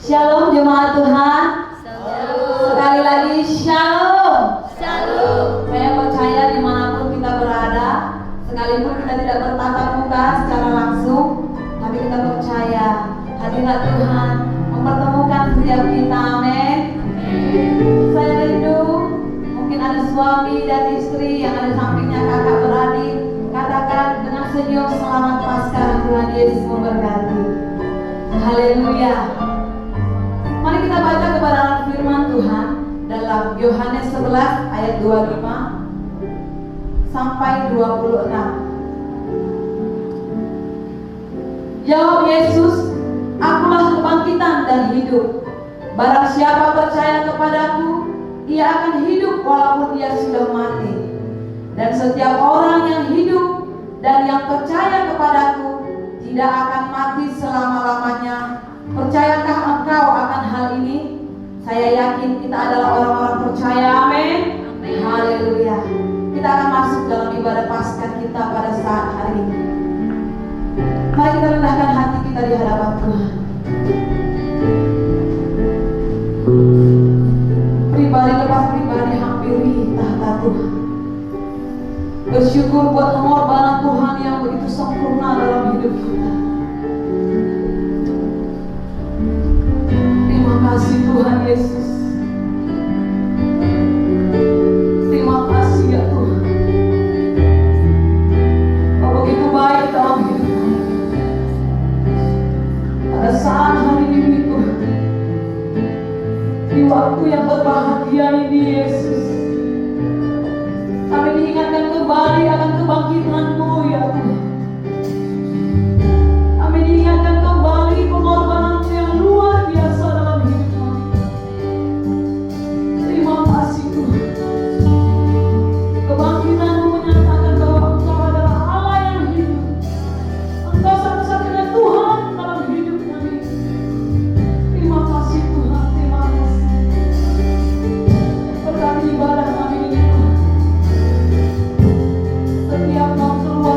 Shalom jemaat Tuhan. Sekali lagi shalom. Saya percaya dimanapun kita berada, sekalipun kita tidak bertatap muka secara langsung, tapi kita percaya hadirat Tuhan mempertemukan setiap kita. Amin. Saya rindu, mungkin ada suami dan istri yang ada sampingnya, kakak beradik, katakan dengan senyum, selamat Paskah, Tuhan Yesus memberkati. Haleluya. Mari kita baca kebenaran firman Tuhan dalam Yohanes 11 ayat 25 sampai 26. Jawab Yesus, "Akulah kebangkitan dan hidup. Barang siapa percaya kepadaku, ia akan hidup walaupun ia sudah mati. Dan setiap orang yang hidup dan yang percaya kepadaku tidak akan mati selama-lamanya. Percayakah engkau akan hal ini?" Saya yakin kita adalah orang-orang percaya. Amin. Haleluya. Kita akan masuk dalam ibadah Paskah kita pada saat hari ini. Mari kita rendahkan hati kita di hadapan Tuhan. Pribadi lepas pribadi hampiri tahta Tuhan. Bersyukur buat pengorbanan Tuhan yang begitu sempurna dalam hidup kita. Terima kasih Tuhan Yesus. Terima kasih ya Tuhan. Kau begitu baik dalam hidup kami. Pada saat hari ini Tuhan, di waktu yang berbahagia ini Yesus, kami diingatkan kembali akan kebangkitan-Mu ya Tuhan. Kami diingatkan kembali pengorbanan-Mu yang luar biasa dalam hidup kami. Terima kasih Tuhan. Kebangkitan-Mu menyatakan bahwa Engkau adalah Allah yang hidup. Engkau satu-satunya Tuhan dalam hidup kami. Terima kasih Tuhan, terima kasih. Berkati ibadah kami ini Tuhan. Setiap mau keluar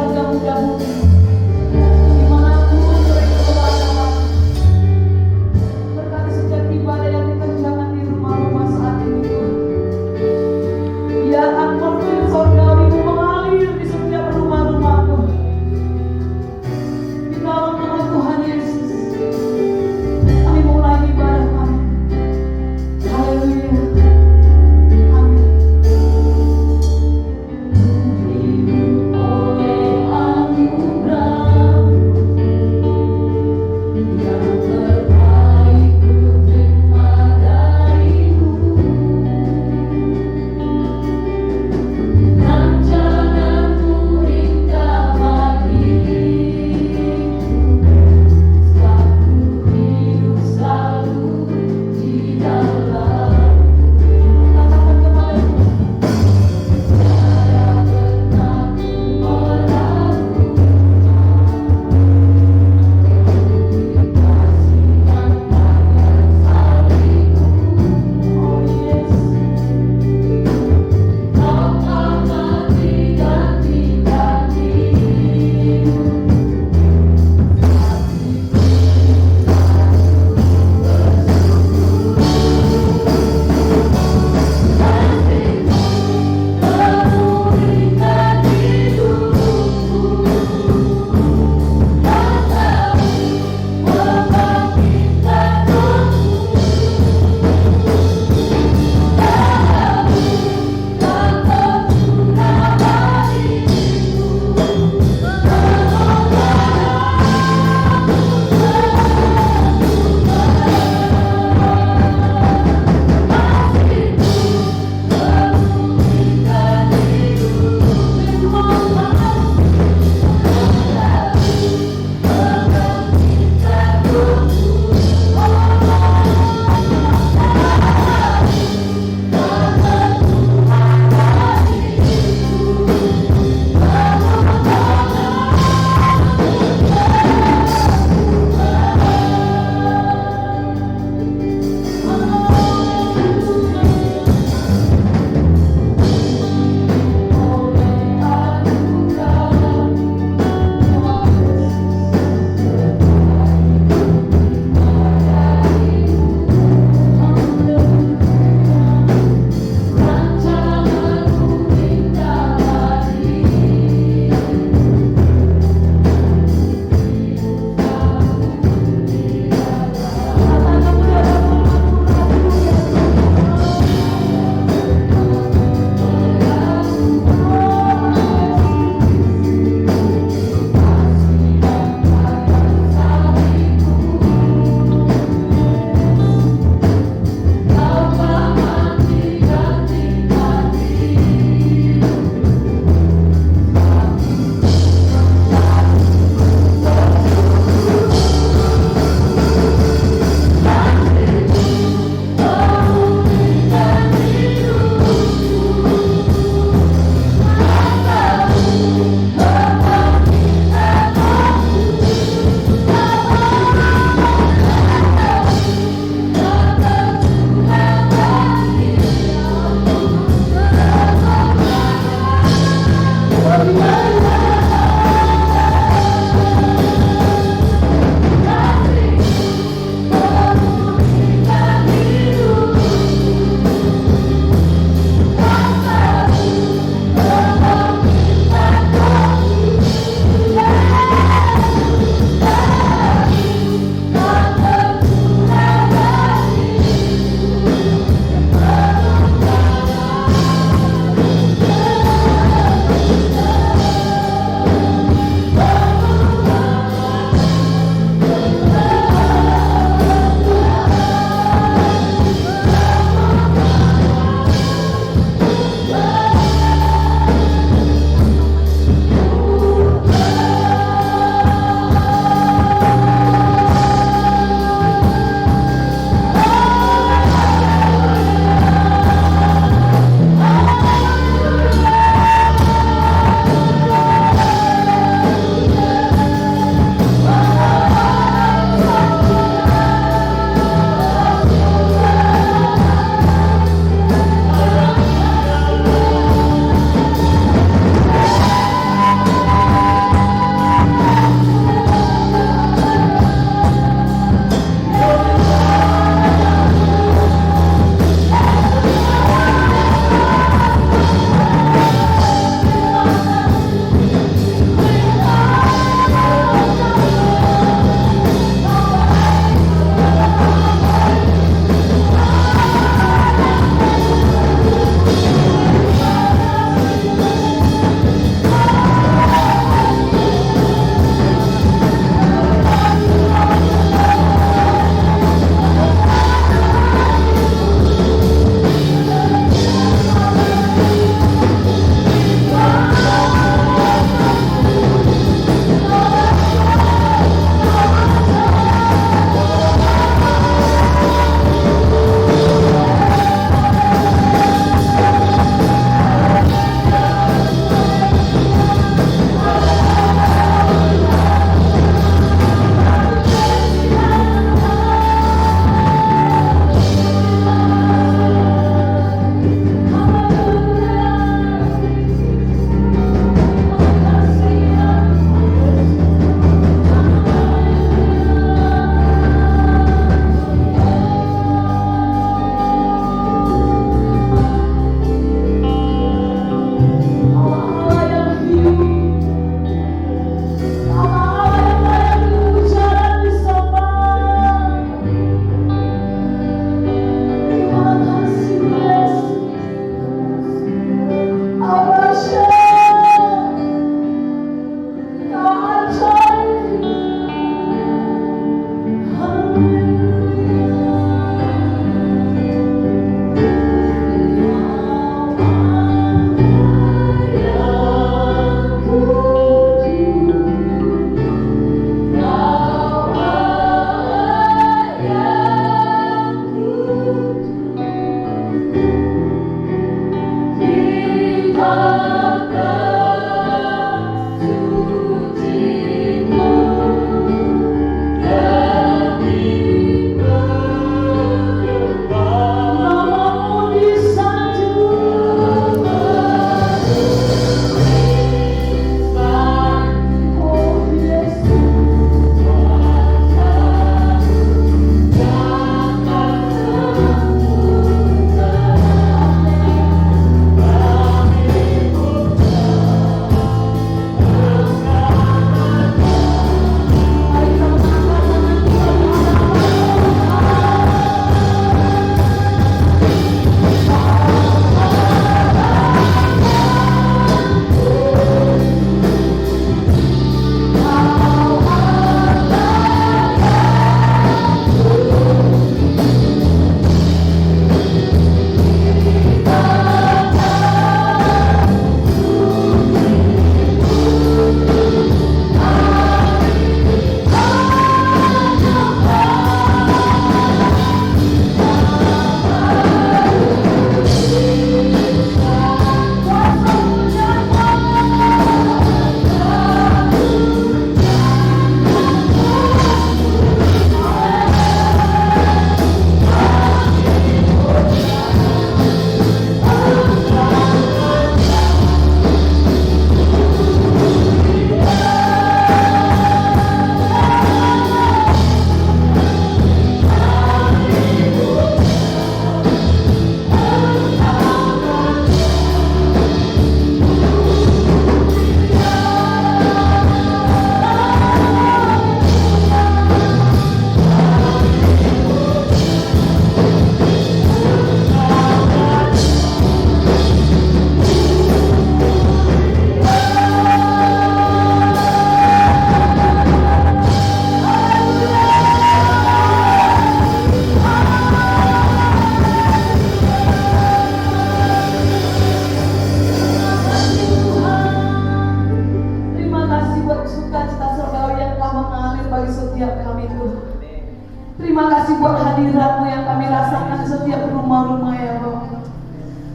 kehadiran-Mu yang kami rasakan di setiap rumah-rumah ya Bapak.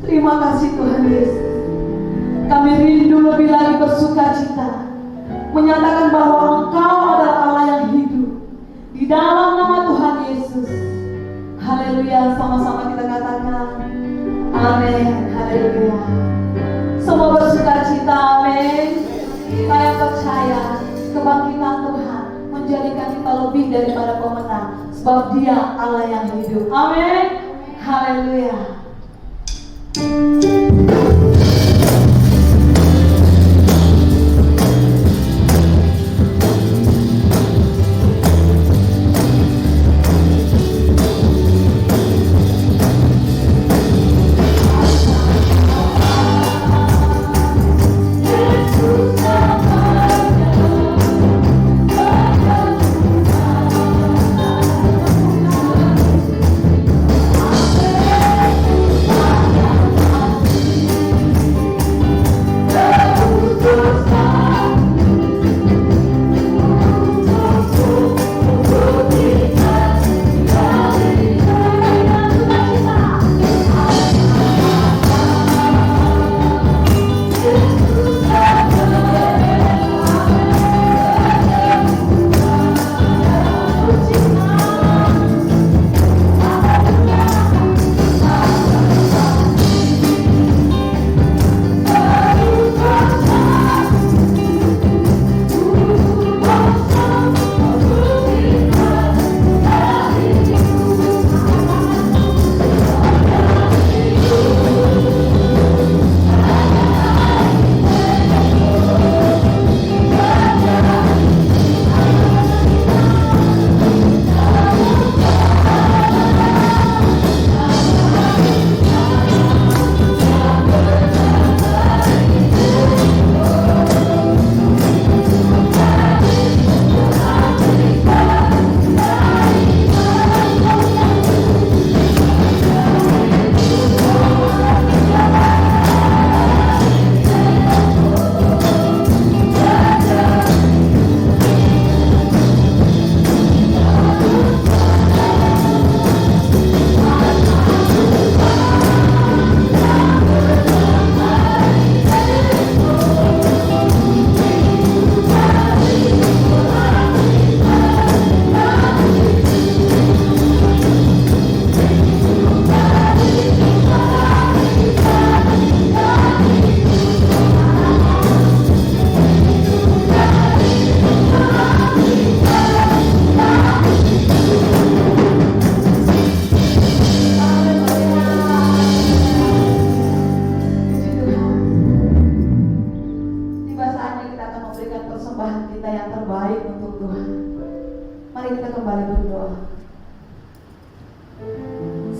Terima kasih Tuhan Yesus. Kami rindu lebih lagi bersuka cita, menyatakan bahwa Engkau adalah Allah yang hidup di dalam nama Tuhan Yesus. Haleluya, sama-sama kita katakan amin. Haleluya. Semua bersuka cita, amin. Saya percaya kebangkitan Tuhan menjadikan kita lebih daripada pemenang, sebab Dia Allah yang hidup. Amin. Haleluya.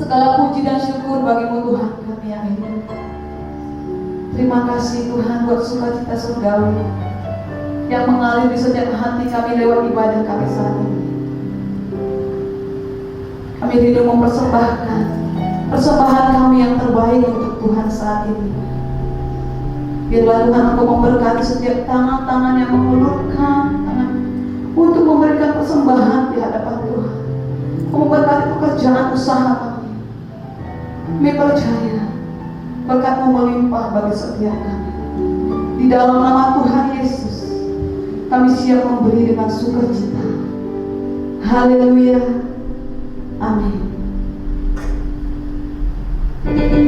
Segala puji dan syukur bagi-Mu Tuhan kami yang hidup. Terima kasih Tuhan buat sukacita surgawi yang mengalir di setiap hati kami lewat ibadah kami saat ini. Kami rindu mempersembahkan persembahan kami yang terbaik untuk Tuhan saat ini. Biarlah Tuhan Engkau memberkati setiap tangan-tangan yang mengulurkan tangan untuk memberikan persembahan di hadapan Tuhan. Memberkati pekerjaan usaha kami. Kami percaya berkat-Mu melimpah bagi setiap kami. Di dalam nama Tuhan Yesus, kami siap memberi dengan sukacita. Haleluya. Amin. Satu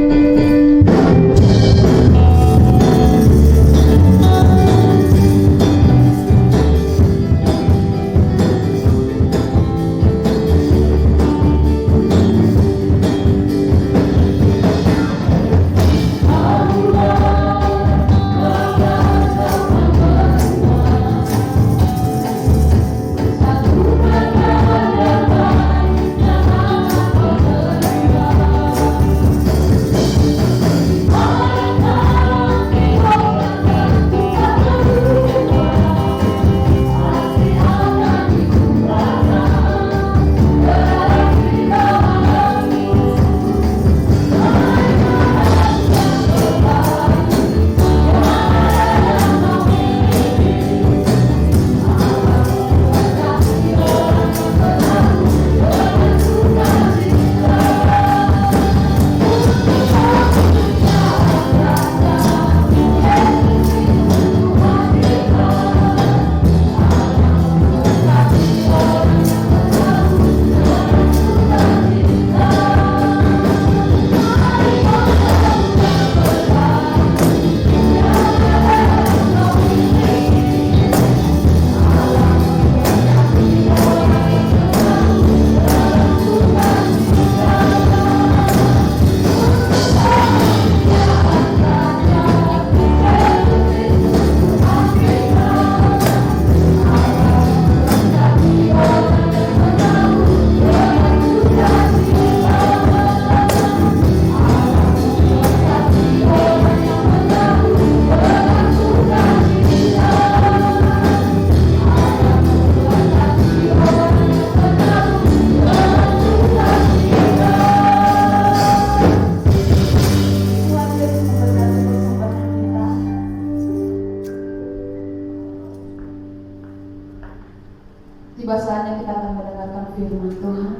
firman Tuhan.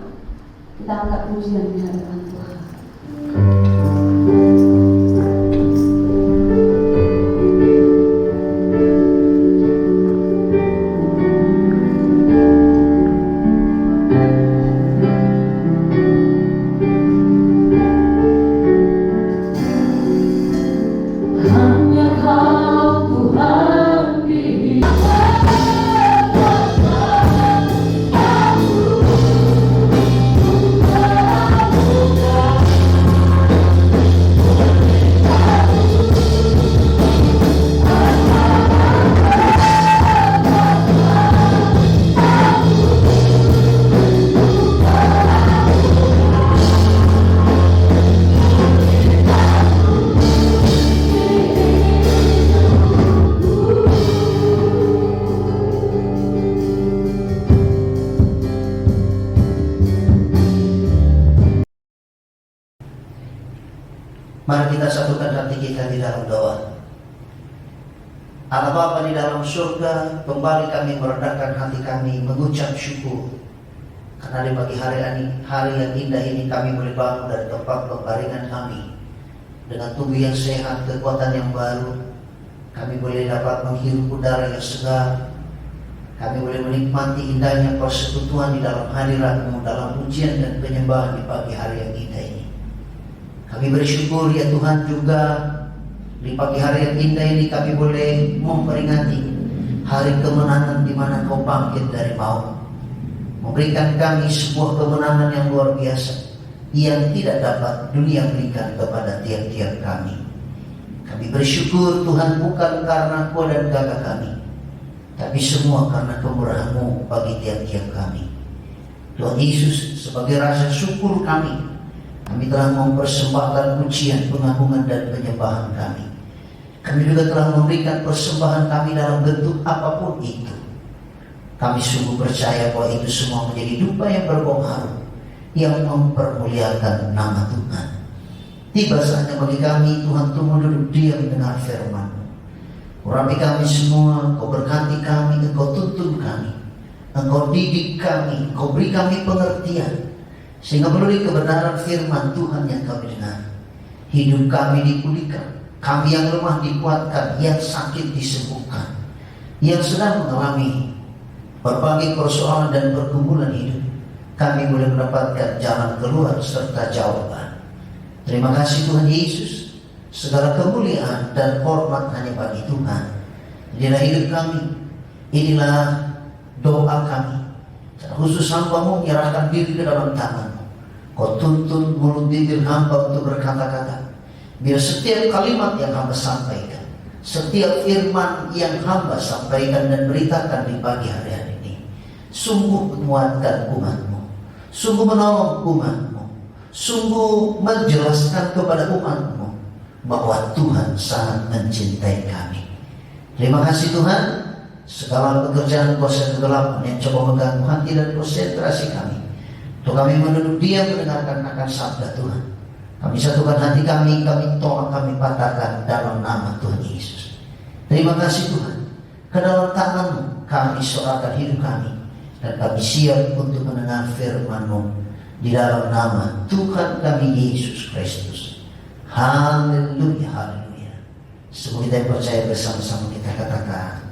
Kita angkat pujian di hadapan Tuhan. Mari kita satukan hati kita di dalam doa. Allah Bapa di dalam surga, kembali kami merendahkan hati kami, mengucap syukur karena di pagi hari yang indah ini kami boleh bangun dari tempat pembaringan kami dengan tubuh yang sehat, kekuatan yang baru. Kami boleh dapat menghirup udara yang segar. Kami boleh menikmati indahnya persekutuan di dalam hadirat-Mu, dalam pujian dan penyembahan di pagi hari yang indah ini. Kami bersyukur ya Tuhan juga di pagi hari yang indah ini kami boleh memperingati hari kemenangan di mana Kau bangkit dari maut, memberikan kami sebuah kemenangan yang luar biasa yang tidak dapat dunia berikan kepada tiap-tiap kami. Kami bersyukur Tuhan bukan karena kuat dan gagah kami, tapi semua karena kemurahan-Mu bagi tiap-tiap kami. Tuhan Yesus, sebagai rasa syukur kami telah mempersembahkan pujian, pengagungan dan penyembahan kami. Kami juga telah memberikan persembahan kami dalam bentuk apapun itu. Kami sungguh percaya bahwa itu semua menjadi dupa yang berbau harum, yang mempermuliakan nama Tuhan. Tiba saatnya bagi kami Tuhan untuk duduk diam mendengar firman-Mu. Urapi kami semua, Kau berkati kami, Engkau tuntun kami, Engkau didik kami, Engkau beri kami pengertian, sehingga melalui kebenaran firman Tuhan yang kami dengar, hidup kami dipulihkan, kami yang lemah dikuatkan, yang sakit disembuhkan, yang sedang mengalami berbagai persoalan dan pergumulan hidup, kami boleh mendapatkan jalan keluar serta jawaban. Terima kasih Tuhan Yesus. Segala kemuliaan dan hormat hanya bagi Tuhan. Inilah hidup kami, inilah doa kami. Khusus hamba-Mu menyerahkan diri ke dalam tangan-Mu. Kau tuntun mulut bibir hamba untuk berkata-kata. Biar setiap kalimat yang hamba sampaikan, setiap firman yang hamba sampaikan dan beritakan di pagi hari ini, sungguh menguatkan umat-Mu, sungguh menolong umat-Mu, sungguh menjelaskan kepada umat-Mu bahwa Tuhan sangat mencintai kami. Terima kasih Tuhan. Segala pekerjaan kuasa kegelapan yang coba mengganggu hati dan konsentrasi kami, untuk kami menunduk diam mendengarkan akan sabda Tuhan, kami satukan hati kami tolak, kami patahkan dalam nama Tuhan Yesus. Terima kasih Tuhan. Ke dalam tangan-Mu kami serahkan hidup kami, dan kami siap untuk mendengar firman-Mu di dalam nama Tuhan kami Yesus Kristus. Haleluya, haleluya. Semua kita yang percaya bersama-sama kita katakan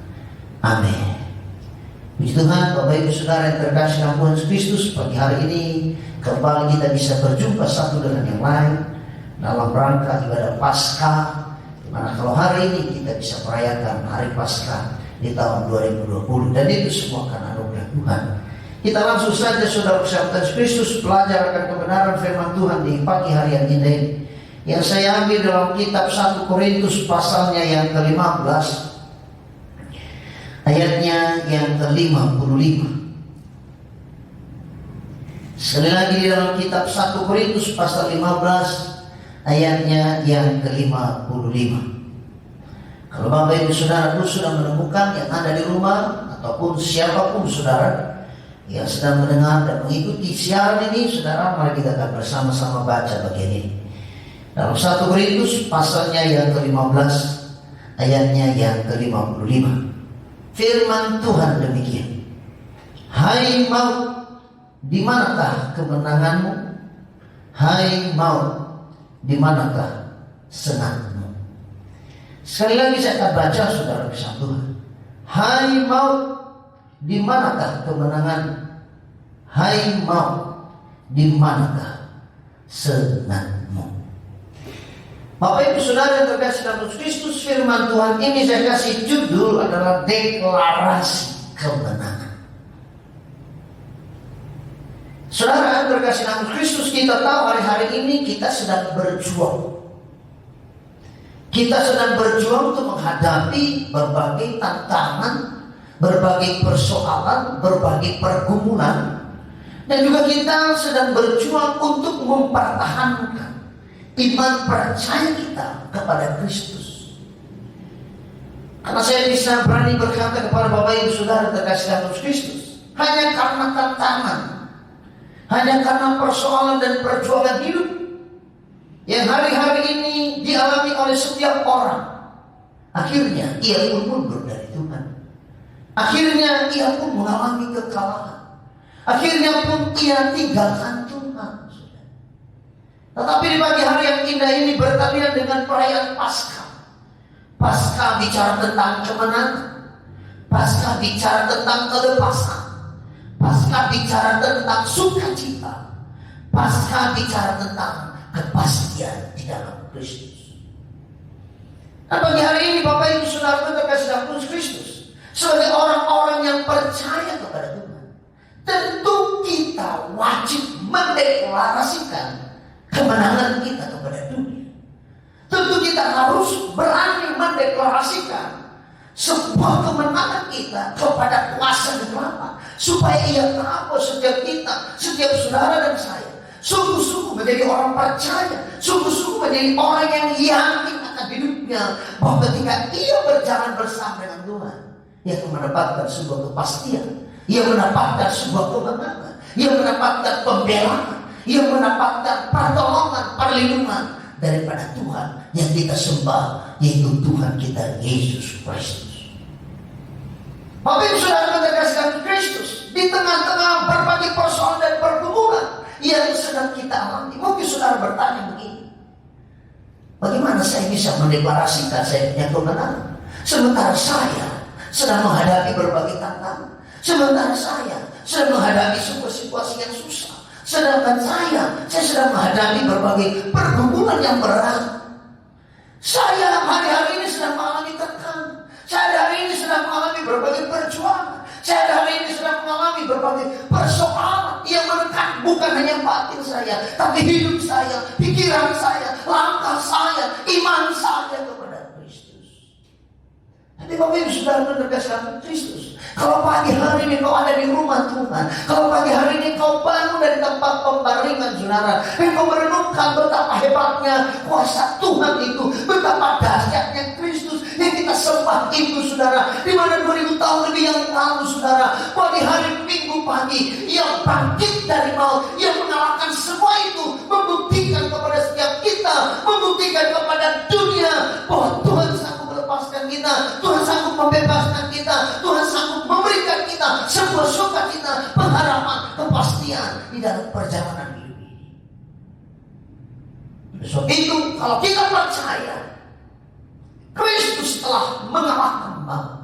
amin. Puji Tuhan, Bapak Ibu Saudara yang terkasih dalam Tuhan Kristus, pagi hari ini kembali kita bisa berjumpa satu dengan yang lain dalam rangka ibadah Paskah, dimana kalau hari ini kita bisa merayakan hari Paskah di tahun 2020, dan itu semua karena anugerah Tuhan. Kita langsung saja saudara Tuhan Kristus belajar akan kebenaran firman Tuhan di pagi hari yang indah ini, yang saya ambil dalam kitab 1 Korintus pasalnya yang ke-15, ayatnya yang ke-55. Sekali lagi di dalam kitab 1 Korintus pasal 15 ayatnya yang ke-55. Kalau Bapak Ibu Saudara sudah menemukan, yang ada di rumah ataupun siapapun saudara yang sedang mendengar dan mengikuti siaran ini, saudara, mari kita akan bersama-sama baca bagian ini. Dalam 1 Korintus pasalnya yang ke-15 ayatnya yang ke-55. Firman Tuhan demikian. Hai maut, di manakah kemenanganmu? Hai maut, di manakah senangmu? Sekali lagi saya akan baca, saudara bersama Tuhan. Hai maut, di manakah kemenangan? Hai maut, di manakah senangmu? Bapak Ibu Saudara yang terkasih dalam Kristus, firman Tuhan ini saya kasih judul adalah deklarasi kemenangan. Saudara yang terkasih dalam Kristus, kita tahu hari-hari ini kita sedang berjuang. Kita sedang berjuang untuk menghadapi berbagai tantangan, berbagai persoalan, berbagai pergumulan. Dan juga kita sedang berjuang untuk mempertahankan iman percaya kita kepada Kristus. Karena saya bisa berani berkata kepada Bapak Ibu Saudara terkasih dalam Kristus, hanya karena tantangan, hanya karena persoalan dan perjuangan hidup yang hari-hari ini dialami oleh setiap orang, akhirnya ia pun mundur dari Tuhan. Akhirnya ia pun mengalami kekalahan. Akhirnya pun ia tinggalkan Tuhan. Tetapi di pagi hari yang indah ini bertepatan dengan perayaan Paskah. Paskah bicara tentang kemenangan. Paskah bicara tentang kelepasan. Paskah bicara tentang sukacita. Paskah bicara tentang kepastian di dalam Kristus. Dan pagi hari ini Bapak Ibu Saudara terkasih dalam Kristus, sebagai orang-orang yang percaya kepada Tuhan, tentu kita wajib mendeklarasikan kemenangan kita kepada dunia. Tentu kita harus berani mendeklarasikan sebuah kemenangan kita kepada kuasa kegelapan, supaya ia tahu setiap kita, setiap saudara dan saya, sungguh-sungguh menjadi orang percaya, sungguh-sungguh menjadi orang yang yakin akan hidupnya, bahwa ketika ia berjalan bersama dengan Tuhan, ia akan mendapatkan sebuah kepastian, ia mendapatkan sebuah kemenangan, ia mendapatkan pembelaan, ia mendapatkan pertolongan, perlindungan daripada Tuhan yang kita sembah, yaitu Tuhan kita Yesus Kristus. Bapak Ibu Saudara terkasih Kristus, di tengah-tengah berbagai persoalan dan pergumulan yang sedang kita alami, mungkin saudara bertanya begini, bagaimana saya bisa mendeklarasikan saya punya kemenangan sementara saya sedang menghadapi berbagai tantangan, sementara saya sedang menghadapi sebuah situasi yang susah, sedangkan saya sedang menghadapi berbagai pergumulan yang berat. Saya hari-hari ini sedang mengalami tekanan, saya hari ini sedang mengalami berbagai perjuangan, saya hari ini sedang mengalami berbagai persoalan yang menekan bukan hanya batin saya, tapi hidup saya, pikiran saya, langkah saya, iman saya kepada Kristus. Tapi Bapak Ibu Saudara terkasih Kristus, kalau pagi hari ini kau ada di rumah Tuhan, kalau pagi hari ini kau bangun dari tempat pembaringan saudara, dan kau merenungkan betapa hebatnya kuasa Tuhan itu, betapa dahsyatnya Kristus yang kita sembah itu saudara, di mana 2000 tahun lebih yang lalu saudara, pada hari Minggu pagi yang bangkit dari maut, yang mengalahkan semua itu, membuktikan kepada setiap kita, membuktikan kepada dunia bahwa Tuhan sanggup melepaskan kita, Tuhan sanggup membebaskan kita, Tuhan sanggup memberikan kita sebuah sukacita, pengharapan, kepastian di dalam perjalanan hidup ini. Sebab itu kalau kita percaya Kristus telah mengalahkan maut,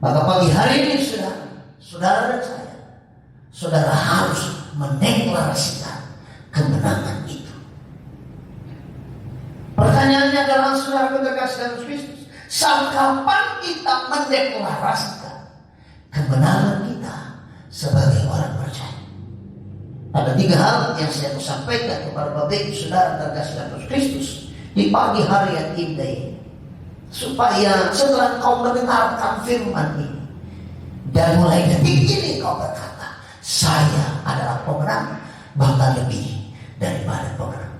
maka pagi hari ini saudara dan saya, saudara harus mendeklarasikan kemenangan itu. Pertanyaannya adalah saudara terkasih dalam Kristus, sampai kapan kita mendeklarasikan kemenangan kita sebagai orang percaya? Ada 3 hal yang saya mau sampaikan kepada Bapak Ibu Saudara terkasih dalam Kristus di pagi hari yang indah ini, supaya setelah kau mendengarkan firman ini dan mulai detik ini kau berkata, saya adalah pemenang, bahkan lebih daripada pemenang.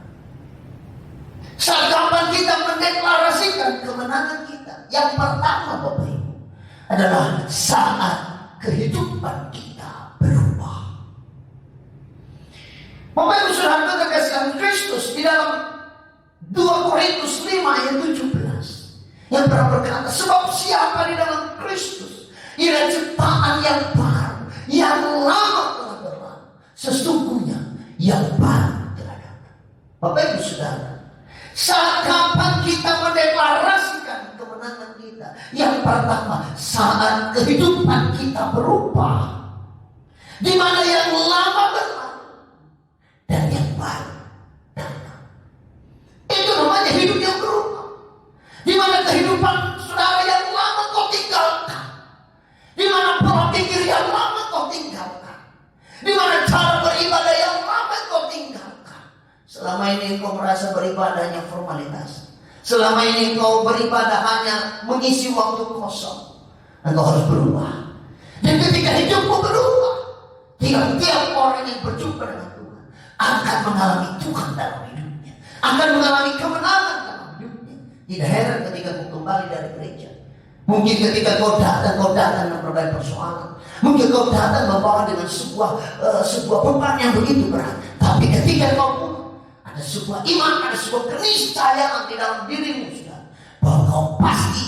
Saat kapan kita mendeklarasikan kemenangan kita? Yang pertama Bapak Ibu adalah saat kehidupan kita berubah. Bapak Ibu Saudara terkasih Kristus, di dalam 2 Korintus 5 ayat 17 yang pernah berkata, sebab siapa di dalam Kristus, ia ciptaan yang baru, yang lama telah berlalu, Sesungguhnya yang baru telah datang. Bapak Ibu Saudara, saat kapan kita mendeklarasikan kemenangan kita? Yang pertama, saat kehidupan kita berubah, di mana yang lama berlalu dan yang baru datang. Itu namanya hidup yang berubah. Di mana kehidupan saudara yang lama kau tinggalkan, di mana pola pikir yang lama kau tinggalkan, di mana cara beribadah yang lama kau tinggalkan. Selama ini kau merasa beribadahnya formalitas. Selama ini kau beribadah hanya mengisi waktu kosong. Engkau harus berubah. Dan ketika hidupmu berubah, tiap-tiap orang yang berjumpa dengan Tuhan akan mengalami Tuhan dalam hidupnya, akan mengalami kemenangan dalam hidupnya. Tidak heran ketika kau kembali dari gereja. Mungkin ketika kau datang dengan berbagai persoalan. Mungkin kau datang membawa dengan sebuah beban yang begitu berat. Tapi ketika kau pun ada sebuah iman, ada sebuah keniscayaan di dalam dirimu, sudah, bahwa kau pasti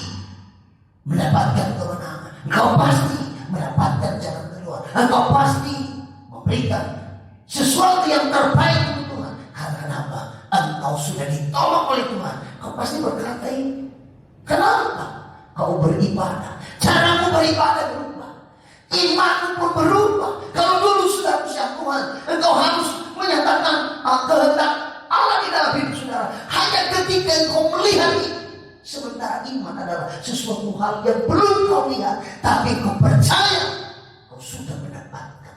mendapatkan kemenangan. Kau pasti mendapatkan jalan keluar. Engkau pasti memberikan sesuatu yang terbaik untuk Tuhan. Karena kenapa? Engkau sudah ditolong oleh Tuhan. Kau pasti berkata ini. Kenapa? Kau beribadah. Caramu beribadah berubah. Imanmu pun berubah. Kalau dulu sudah usia Tuhan, engkau harus menyatakan kehendak Allah di dalam hidup saudara. Hanya ketika engkau melihat itu. Sementara iman adalah sesuatu hal yang belum kau lihat, tapi kau percaya kau sudah mendapatkan.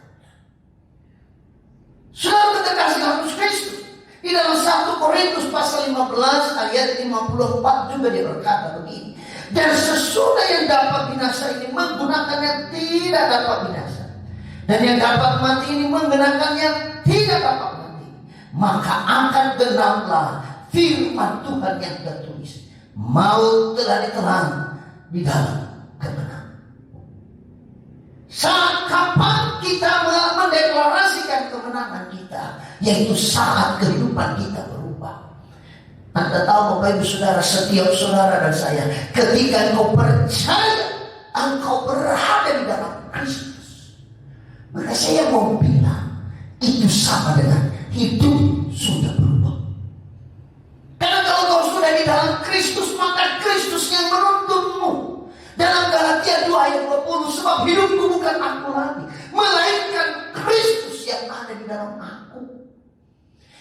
Saudara terkasih Yesus Kristus, di dalam 1 Korintus pasal 15 ayat 54 juga dia berkata begini. Dan sesudah yang dapat binasa ini menggunakannya tidak dapat binasa, dan yang dapat mati ini menggunakannya tidak dapat mati, maka akan genaplah firman Tuhan yang tertulis, maut telah ditelan di dalam kemenangan. Saat kapan kita mendeklarasikan kemenangan kita? Yaitu saat kehidupan kita berubah. Anda tahu Bapak Ibu Saudara, setiap saudara dan saya, ketika engkau percaya engkau berada di dalam Kristus, maka saya mau bilang itu sama dengan hidup sudah berubah. Karena kalau kau sudah di dalam Kristus, maka Kristus yang menuntunmu. Dalam Galatia 2 ayat 20, sebab hidupku bukan aku lagi, melainkan Kristus yang ada di dalam aku.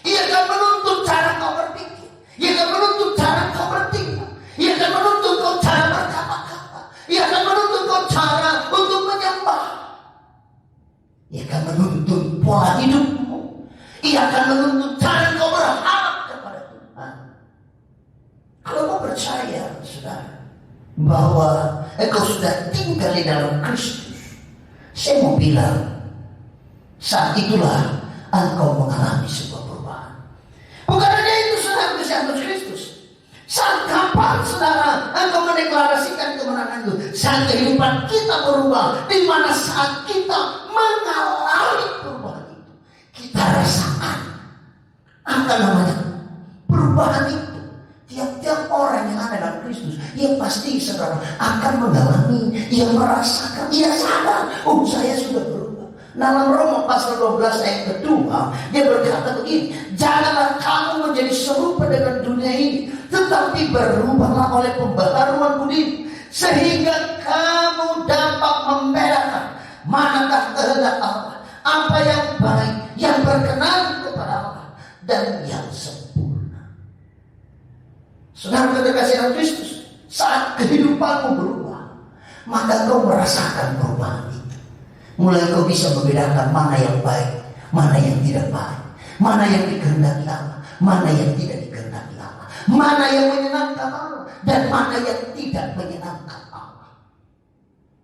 Ia akan menuntun cara kau berpikir. Ia akan menuntun cara kau bertindak. Ia akan menuntun kau cara berkata-kata. Ia akan menuntun kau cara untuk menyembah. Ia akan menuntun pola hidupmu. Ia akan menuntun cara kau berharap kepada Tuhan. Kalau kau percaya, saudara, bahwa engkau sudah tinggal di dalam Kristus, saya mau bilang, saat itulah engkau mengalami sebuah perubahan. Bukan hanya itu, saudara, Yesus Kristus. Saat kapan, saudara, engkau mendeklarasikan kemenangan itu? Saat kehidupan kita berubah, di mana saat kita mengalami perubahan itu, kita rasakan apa namanya perubahan itu. Tiap-tiap orang yang ada dalam Kristus, ia pasti, saudara, akan mengalami, ia merasakan, ia sadar, oh saya sudah berubah. Dalam Roma pasal 12 ayat kedua, dia berkata begini, janganlah kamu menjadi serupa dengan dunia ini, tetapi berubahlah oleh pembaharuan budi, sehingga kamu dapat membedakan manakah kehendak Allah, apa yang baik, yang berkenan kepada Allah, dan yang sempurna. Saudara terkasih dalam Kristus, saat kehidupanmu berubah, maka kau merasakan perubahan itu. Mulai kau bisa membedakan mana yang baik, mana yang tidak baik, mana yang dikehendaki Allah, mana yang tidak dikehendaki Allah, mana yang menyenangkan Allah, dan mana yang tidak menyenangkan Allah.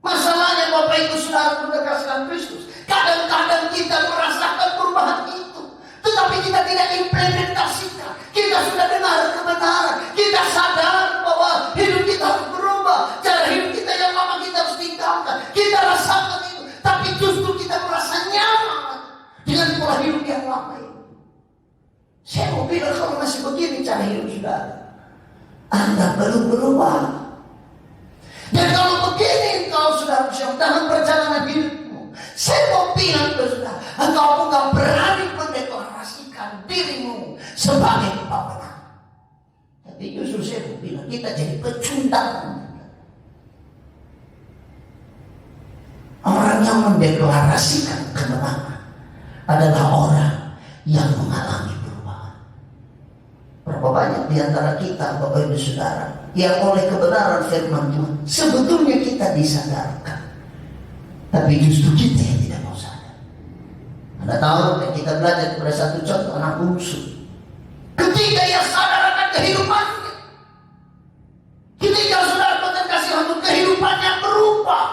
Masalahnya Bapak Ibu Saudara terkasih Kristus, kadang-kadang kita merasakan perubahan itu, tetapi kita tidak implementasikan. Kita sudah dengar kebenaran, kita sadar bahwa hidup kita harus berubah, cara hidup kita yang lama kita harus tinggalkan. Kita rasakan itu, tapi justru kita merasa nyaman dengan pola hidup yang lama itu. Saya mau bilang, kalau masih begini cara hidup saudara, Anda belum berubah. Dan kalau begini, kalau sudah dalam perjalanan hidupmu, saya mau bilang ke saudara, engkau bukan Jadi justru saya bilang kita jadi pecundang. Orang yang mendeklarasikan kemenangan adalah orang yang mengalami perubahan. Berapa banyak di antara kita, Bapak Ibu Saudara, yang oleh kebenaran firman Tuhan sebetulnya kita disadarkan, tapi justru kita yang tidak mau sadar. Anda tahu kan, kita belajar pada satu contoh anak bungsu. Ketika ia sadar akan kehidupannya, ketika saudara terkasih untuk kehidupannya berubah,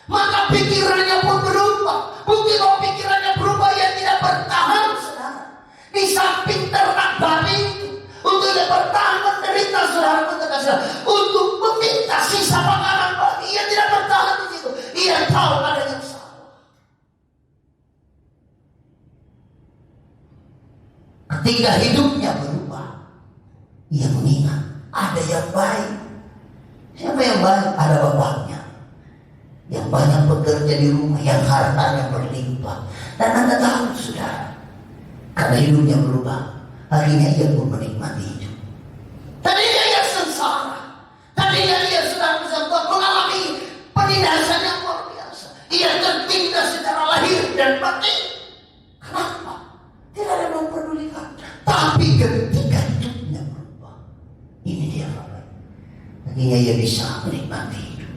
maka pikirannya pun berubah. Bukti bahwa pikirannya berubah, ia tidak bertahan, saudara, di samping ternak babi itu untuk tidak bertahan menderita, saudara terkasih, untuk meminta sisa makanan babi. Ia tidak bertahan di situ. Ia tahu ada yang salah. Ketika hidupnya berubah, ia mengingat ada yang baik. Siapa yang baik? Ada bapaknya yang banyak bekerja di rumah, yang hartanya berlimpah. Dan Anda tahu, saudara, karena hidupnya berubah, akhirnya ia pun menikmati hidup. Tadinya ia sengsara, tadinya ia sudah mengalami penindasan yang luar biasa. Ia tertindas secara lahir dan batin. Kenapa? Tidak ada yang memperdulikan. Tapi ketika hidupnya berubah, ini dia Bapak, akhirnya ia bisa menikmati hidup.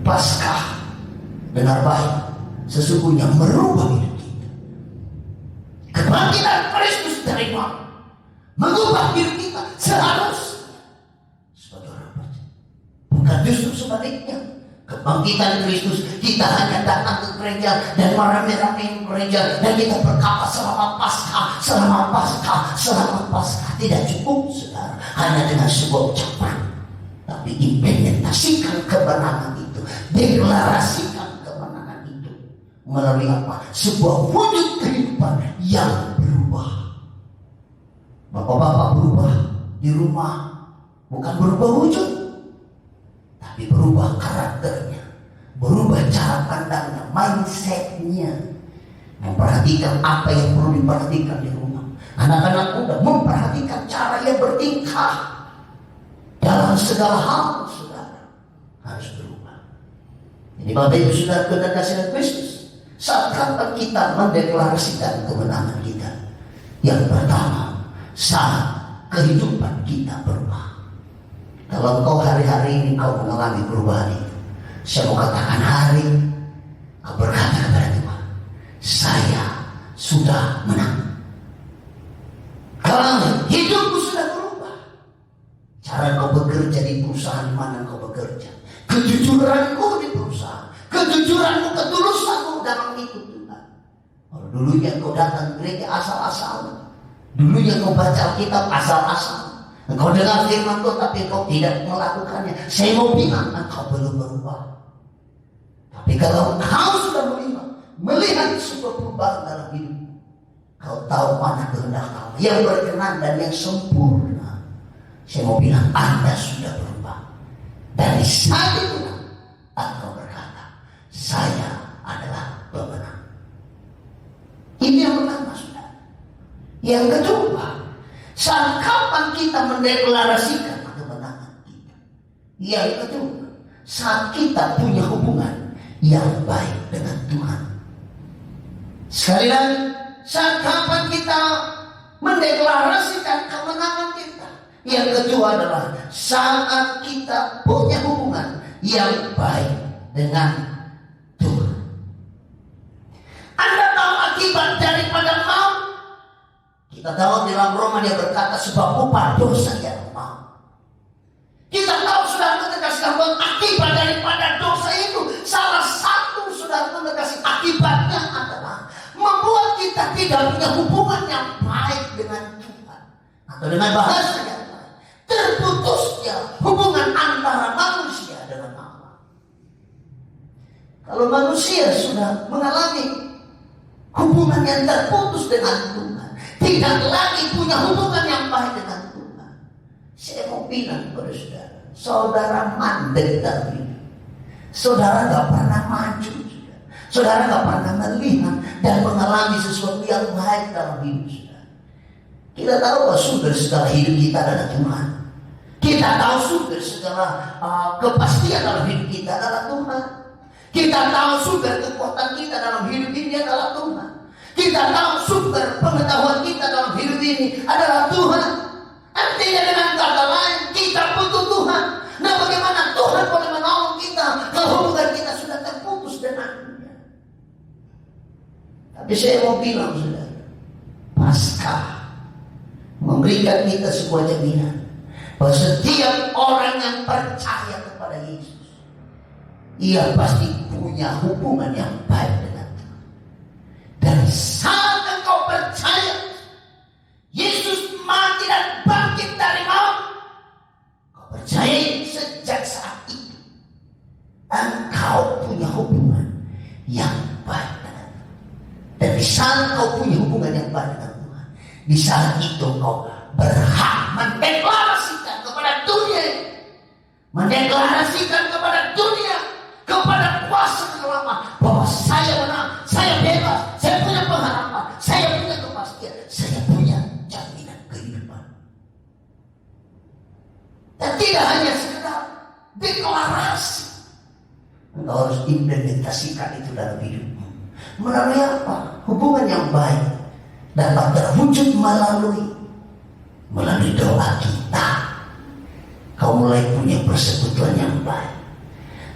Paskah, dengar baik, sesungguhnya merubah hidup kita. Kebangkitan Kristus dari maut mengubah diri kita seharusnya. Saudara, bukan justru sebaliknya. Kebangkitan Kristus, kita hanya datang ke gereja dan merame-rame gereja dan kita berkata selama Paskah tidak cukup, saudara, hanya dengan sebuah ucapan. Tapi implementasikan kemenangan itu, deklarasikan kemenangan itu melalui apa? Sebuah wujud kehidupan yang berubah. Bapak-bapak berubah di rumah, bukan berubah wujud, tapi berubah karakternya, berubah cara pandangnya, mindsetnya, memperhatikan apa yang perlu diperhatikan di rumah. Anak-anak muda memperhatikan cara ia bertingkah. Dalam segala hal, saudara, harus berubah. Jadi Bapak Ibu Saudara terkasih Kristus, saat kapan kita mendeklarasikan kemenangan kita? Yang pertama, saat kehidupan kita berubah. Kalau engkau hari-hari ini kau mengalami perubahan itu, saya mau katakan hari kau berkata kepada Tuhan, saya sudah menang. Kalau hidupku sudah berubah, cara kau bekerja di perusahaan mana kau bekerja, kejujuranmu di perusahaan, kejujuranmu, ketulusanmu dalam hidup Tuhan. Kalau dulunya kau datang gereja asal-asalan, dulunya kau baca Alkitab asal-asalan, engkau dengar firman Tuhan tapi kau tidak melakukannya, saya mau bilang engkau belum berubah. Tapi kalau kau sudah melihat sebuah perubahan dalam hidup, kau tahu mana kehendak kau yang berkenan dan yang sempurna, saya mau bilang Anda sudah berubah. Dari saat itu engkau berkata, saya adalah pemenang. Ini yang pertama, saudara. Yang kedua, saat kapan kita mendeklarasikan kemenangan kita? Yang kedua, saat kita punya hubungan yang baik dengan Tuhan. Sekali lagi, saat kapan kita mendeklarasikan kemenangan kita? Yang kedua adalah saat kita punya hubungan yang baik dengan Tuhan. Anda tahu akibat daripada maut? Kita tahu di dalam Roma dia berkata sebab upah dosa ialah maut. Kita tahu saudara terkasih bahwa akibat daripada dosa itu salah satu saudara terkasih akibatnya adalah membuat kita tidak punya hubungan yang baik dengan Tuhan. Atau dengan bahasanya, terputusnya hubungan antara manusia dengan Allah. Kalau manusia sudah mengalami hubungan yang terputus dengan Tuhan, tidak lagi punya hubungan yang baik dengan Tuhan, saya mau bilang kepada saudara, saudara mandek dalam hidup. Saudara gak pernah maju, saudara gak pernah melihat dan mengalami sesuatu yang baik dalam hidup saudara. Kita tahu bahwa sumber segala hidup kita adalah Tuhan. Kita tahu sumber segala kepastian dalam hidup kita adalah Tuhan. Kita tahu sumber kekuatan kita dalam hidup ini adalah Tuhan. Kita tahu sumber pengetahuan kita dalam hidup ini adalah Tuhan. Artinya dengan kata lain, kita butuh Tuhan. Nah, bagaimana Tuhan boleh menolong kita kalau hubungan kita sudah terputus dengannya? Tapi saya mau bilang, saudara, Paskah memberikan kita sebuah jaminan bahwa setiap orang yang percaya kepada Yesus, ia pasti punya hubungan yang baik dengan Tuhan. Dan saat engkau percaya Yesus mati dan bangkit dari maut, kau percaya sejak saat itu engkau punya hubungan yang baik dengan Tuhan. Dan di saat kau punya hubungan yang baik dengan Tuhan, di saat itu kau berhak mendeklarasikan kepada dunia, mendeklarasikan kepada dunia, kepada kuasa kegelapan, bahwa saya menang, saya bebas, saya punya pengharapan, saya punya kepastian, saya punya jaminan kehidupan. Dan tidak hanya sekedar deklarasi, engkau harus implementasikan itu dalam hidupmu. Melalui apa? Hubungan yang baik dapat terwujud melalui doa kita. Kau mulai punya persekutuan yang baik.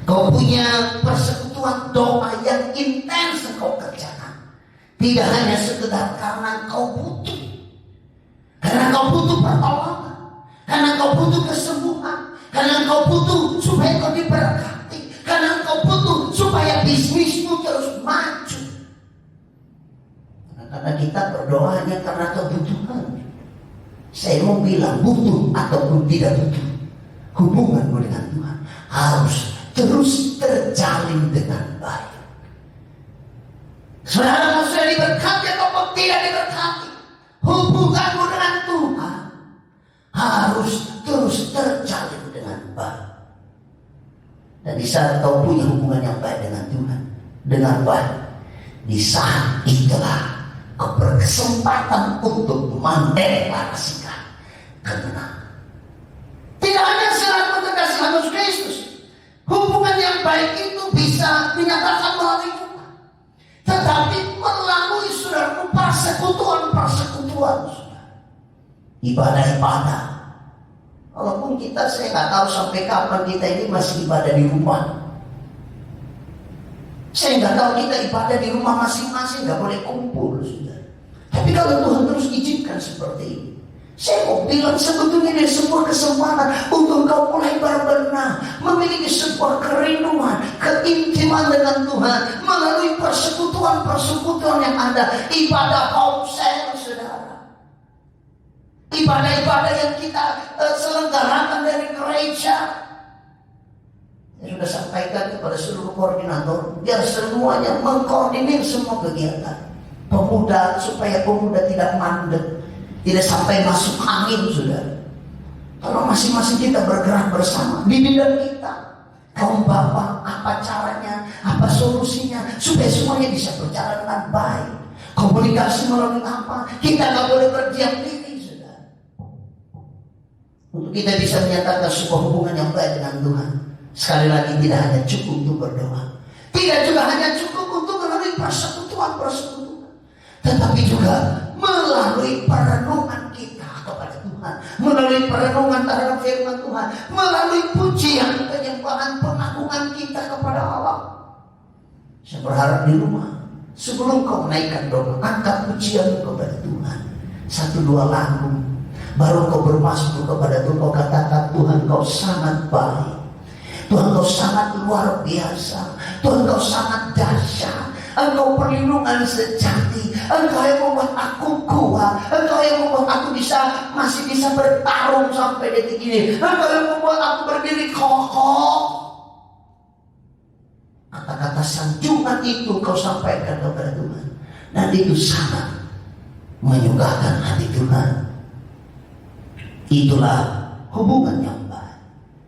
Kau punya persekutuan doa yang intens kau kerjakan. Tidak hanya sekedar karena kau butuh. Karena kau butuh pertolongan. Karena kau butuh kesembuhan. Karena kau butuh supaya kau diberkati. Karena kau butuh supaya bisnismu terus maju. Karena kita berdoa hanya karena kebutuhan. Saya mau bilang, butuh ataupun tidak butuh, hubunganmu dengan Tuhan harus terus terjalin dengan baik. Saudara sudah diberkati ataupun tidak diberkati, hubunganmu dengan Tuhan harus terus terjalin dengan baik. Dan di saat kau punya hubungan yang baik dengan Tuhan, dengan baik, di saat itulah kau berkesempatan untuk mendeklarasikan kemenangan. Tidak hanya syarat mentegasi Yesus Kristus, hubungan yang baik itu bisa dinyatakan melalui Tuhan, tetapi melalui saudaraku persekutuan, ibadah. Walaupun saya nggak tahu sampai kapan kita ini masih ibadah di rumah. Saya nggak tahu kita ibadah di rumah masing-masing, nggak boleh kumpul, sudah. Tapi kalau Tuhan terus izinkan seperti ini, saya mau bilang sebetulnya ini sebuah kesempatan untuk kau mulai benar-benar memiliki sebuah kerinduan, keintiman dengan Tuhan melalui persekutuan yang ada. Ibadah konser, saudara. Ibadah-ibadah yang kita selenggarakan dari gereja. Saya sudah sampaikan kepada seluruh koordinator, biar semuanya mengkoordinir semua kegiatan pemuda, supaya pemuda tidak mandek, tidak sampai masuk angin, saudara. Kalau masing-masing kita bergerak bersama di bidang kita, kaum bapak, apa caranya, apa solusinya, supaya semuanya bisa berjalan dengan baik. Komunikasi melalui apa? Kita nggak boleh berdiam diri, saudara. Untuk kita bisa menyatakan sebuah hubungan yang baik dengan Tuhan, sekali lagi tidak hanya cukup untuk berdoa, tidak juga hanya cukup untuk melalui persekutuan, tetapi juga melalui perenungan kita kepada Tuhan, melalui perenungan terhadap firman Tuhan, melalui pujian, penyembahan, pengagungan kita kepada Allah. Saya berharap di rumah, sebelum kau menaikkan doa, angkat pujian kepada Tuhan, 1-2 lagu, baru kau bermasmur kepada Tuhan. Kau katakan, Tuhan kau sangat baik, Tuhan kau sangat luar biasa, Tuhan kau sangat dahsyat. Engkau perlindungan sejati, Engkau yang membuat aku kuat, Engkau yang membuat aku masih bisa bertarung sampai detik ini, Engkau yang membuat aku berdiri kokoh. Kata-kata sanjungan itu kau sampaikan kepada Tuhan, dan itu sangat menyukakan hati Tuhan. Itulah hubungan yang baik.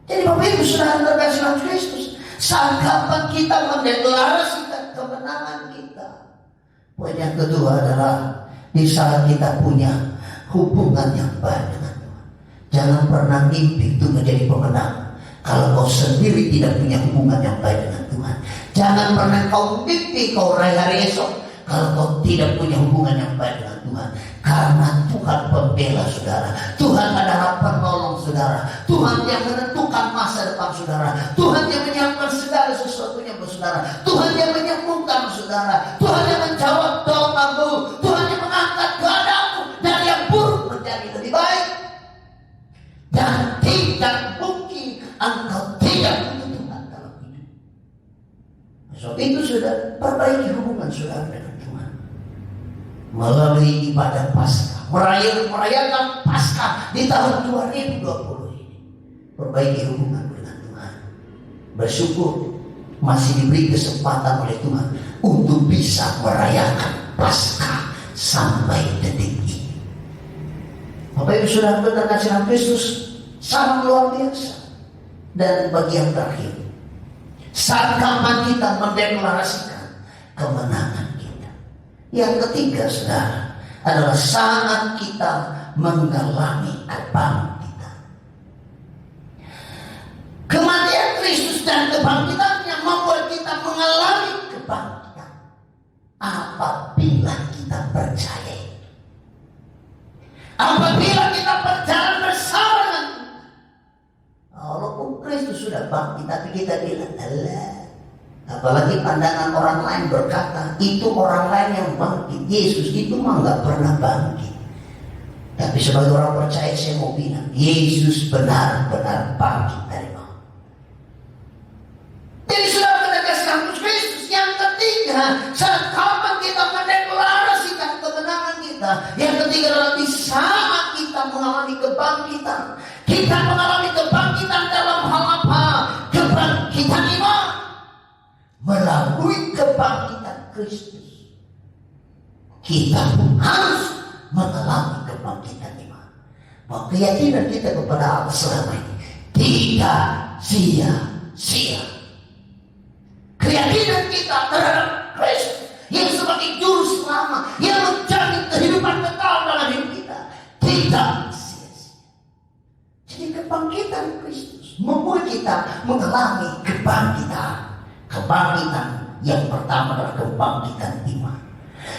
Jadi Bapak Ibu Saudara terkasih dalam Kristus, saat kapan kita mendeklarasikan kemenangan kita? Poin yang kedua adalah di saat kita punya hubungan yang baik dengan Tuhan. Jangan pernah mimpi itu menjadi pemenang kalau kau sendiri tidak punya hubungan yang baik dengan Tuhan. Jangan pernah kau mimpi kau raih hari esok kalau kau tidak punya hubungan yang baik dengan Tuhan. Karena Tuhan pembela saudara, Tuhan adalah penolong saudara, Tuhan yang menentukan masa depan saudara, Tuhan yang menyiapkan segala sesuatunya buat saudara, Tuhan yang menyembuhkan saudara, Tuhan yang menjawab doamu, Tuhan yang mengangkat keadaanmu dari yang buruk menjadi lebih baik. Dan tidak mungkin engkau tidak punya Tuhan dalam hidup. Sebab itu sudah perbaiki hubungan saudara dengan Tuhan melalui ibadah Paskah, merayakan Paskah di tahun 2020 ini. Perbaiki hubungan dengan Tuhan. Bersyukur masih diberi kesempatan oleh Tuhan untuk bisa merayakan Paskah sampai detik ini. Bapak Ibu Saudara terkasih dalam Kristus, sangat luar biasa. Dan bagian terakhir, saat kapan kita mendeklarasikan kemenangan kita. Yang ketiga saudara, adalah saat kita mengalami kebangkitan. Kematian Kristus dan kebangkitannya membuat kita mengalami kebangkitan apabila kita percaya. Apabila kita berjalan bersama dengan Tuhan. Walaupun Kristus sudah bangkit, tapi kita bilang Allah. Apalagi pandangan orang lain berkata itu orang lain yang bangkit, Yesus itu mah nggak pernah bangkit. Tapi sebagai orang percaya saya mau bilang Yesus benar-benar bangkit dari maut. Jadi sudah menegaskan Kristus. Yang ketiga, saat kapan kita mendeklarasikan kemenangan kita. Yang ketiga adalah di saat kita mengalami kebangkitan. Kita mengalami kebangkitan dalam hal apa? Kebangkitan iman. Melalui kebangkitan Kristus, kita pun harus mengalami kebangkitan iman. Bahwa keyakinan kita kepada Allah selama ini tidak sia-sia. Keyakinan kita terhadap Kristus yang sebagai juru selamat, yang menjadi kehidupan kekal dalam hidup kita, tidak sia-sia. Jadi kebangkitan Kristus membuat kita mengalami kebangkitan. Kebangkitan yang pertama adalah kebangkitan iman.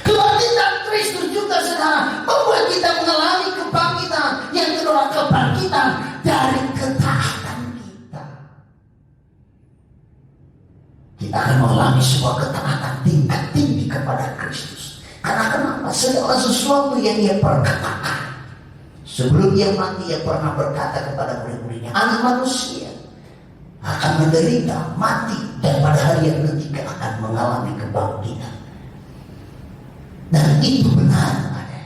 Kebangkitan Kristus juga saudara membuat kita mengalami kebangkitan. Yang kedua kebangkitan dari ketaatan kita. Kita akan mengalami sebuah ketaatan tingkat tinggi kepada Kristus. Karena kenapa? Segala sesuatu yang ia perkatakan sebelum ia mati, ia pernah berkata kepada murid-muridnya, anak manusia akan menderita, mati, dan pada hari yang ketiga akan mengalami kebangkitan. Dan itu benar ada.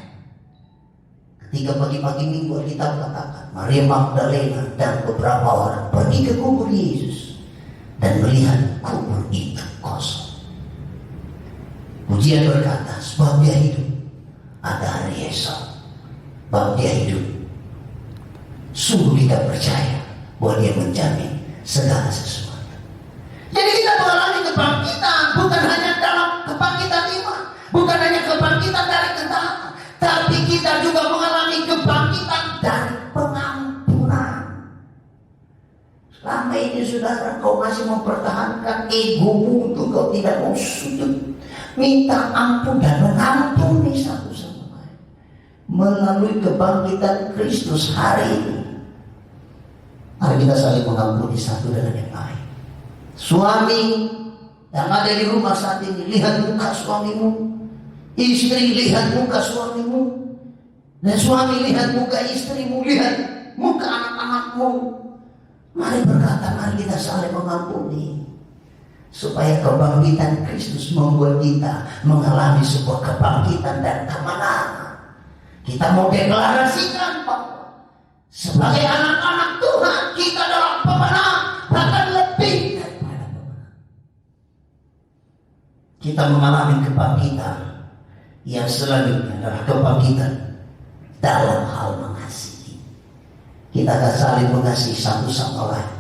Ketika pagi-pagi minggu kita katakan Maria Magdalena dan beberapa orang pergi ke kubur Yesus dan melihat kubur itu kosong. Pujian berkata, sebab dia hidup ada hari esok. Sebab dia hidup, sungguh kita percaya bahwa dia menjamin segala sesuatu. Jadi kita mengalami kebangkitan bukan hanya dalam kebangkitan iman, bukan hanya kebangkitan dari ketaatan, tapi kita juga mengalami kebangkitan dari pengampunan. Selama ini saudara kau masih mempertahankan egomu untuk kau tidak mau sujud, minta ampun dan mengampuni satu sama lain. Melalui kebangkitan Kristus hari ini, mari kita saling mengampuni satu dengan yang lain. Suami yang ada di rumah saat ini, lihat muka suamimu. Istri, lihat muka suamimu. Dan suami, lihat muka istrimu, lihat muka anak-anakmu. Mari berkata, mari kita saling mengampuni. Supaya kebangkitan Kristus membuat kita mengalami sebuah kebangkitan dan kemenangan. Kita mau deklarasikan bahwa sebagai anak-anak Tuhan kita adalah pemenang, bahkan lebih daripada pemenang. Kita mengalami kebangkitan yang selanjutnya adalah kebangkitan dalam hal mengasihi. Kita akan saling mengasihi satu sama lain.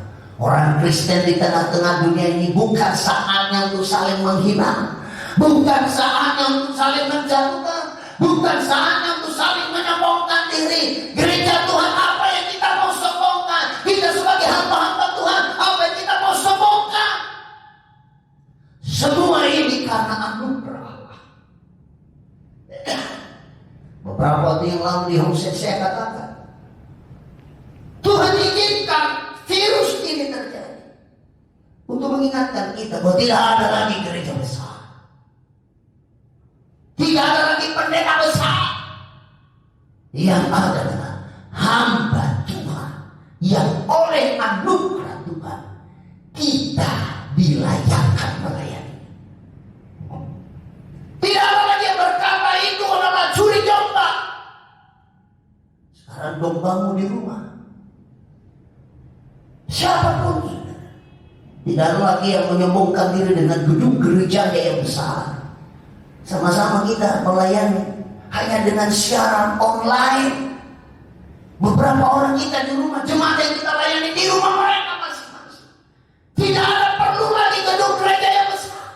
Orang Kristen di tengah-tengah dunia ini bukan saatnya untuk saling menghina, bukan saatnya untuk saling menjatuhkan, bukan saatnya untuk saling menyombongkan diri. diri. Gereja Tuhan, apa yang kita mau sombongkan? Kita sebagai hamba-hamba Tuhan, apa yang kita mau sombongkan? Semua ini karena anugerah Allah. Beberapa waktu yang lalu di homestead saya katakan, Tuhan izinkan virus ini terjadi untuk mengingatkan kita bahwa tidak ada lagi gereja besar, tidak ada lagi pendeta besar. Yang ada adalah hamba Tuhan yang oleh anugerah Tuhan kita dilayakkan melayani. Tidak ada lagi yang berkata itu adalah curi domba. Sekarang dombamu di rumah. Siapapun sudah. Tidak ada lagi yang menyombongkan diri dengan gedung gereja yang besar. Sama-sama kita melayani hanya dengan siaran online. Beberapa orang kita di rumah, jemaat yang kita layani di rumah mereka masing-masing. Tidak ada perlu lagi gedung gereja yang besar.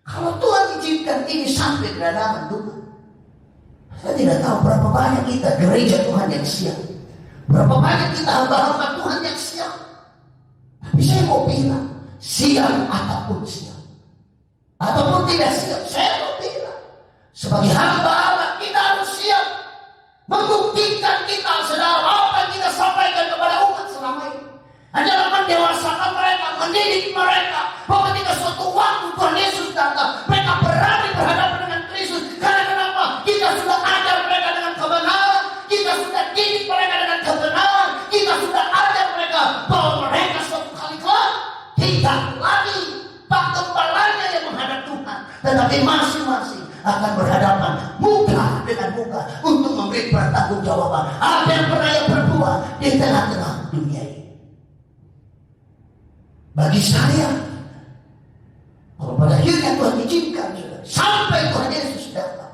Kalau Tuhan izinkan ini sampai ke hadapan Tuhan, saya tidak tahu berapa banyak kita gereja Tuhan yang siap, berapa banyak kita hamba-hamba Tuhan yang siap. Tapi saya mau bilang, siap ataupun siap, ataupun tidak siap, saya mau bilang, sebagai hamba Allah kita harus siap membuktikan kita, saudara, apa yang kita sampaikan kepada umat selama ini adalah mendewasakan mereka, mendidik mereka, bahwa ketika suatu waktu Tuhan Yesus datang, mereka berani berhadapan dengan Kristus. Karena kenapa? Kita sudah ajar mereka dengan kebenaran, kita sudah didik mereka dengan kebenaran, kita sudah ajar mereka bahwa mereka suatu kali kelak tidak lagi Pak Gembalanya yang menghadap Tuhan, tetapi masing-masing akan berhadapan muka dengan muka untuk memberi pertanggungjawaban apa yang pernah ia perbuat di tengah-tengah dunia ini. Bagi saya, kalau pada akhirnya Tuhan izinkan sampai Tuhan Yesus datang,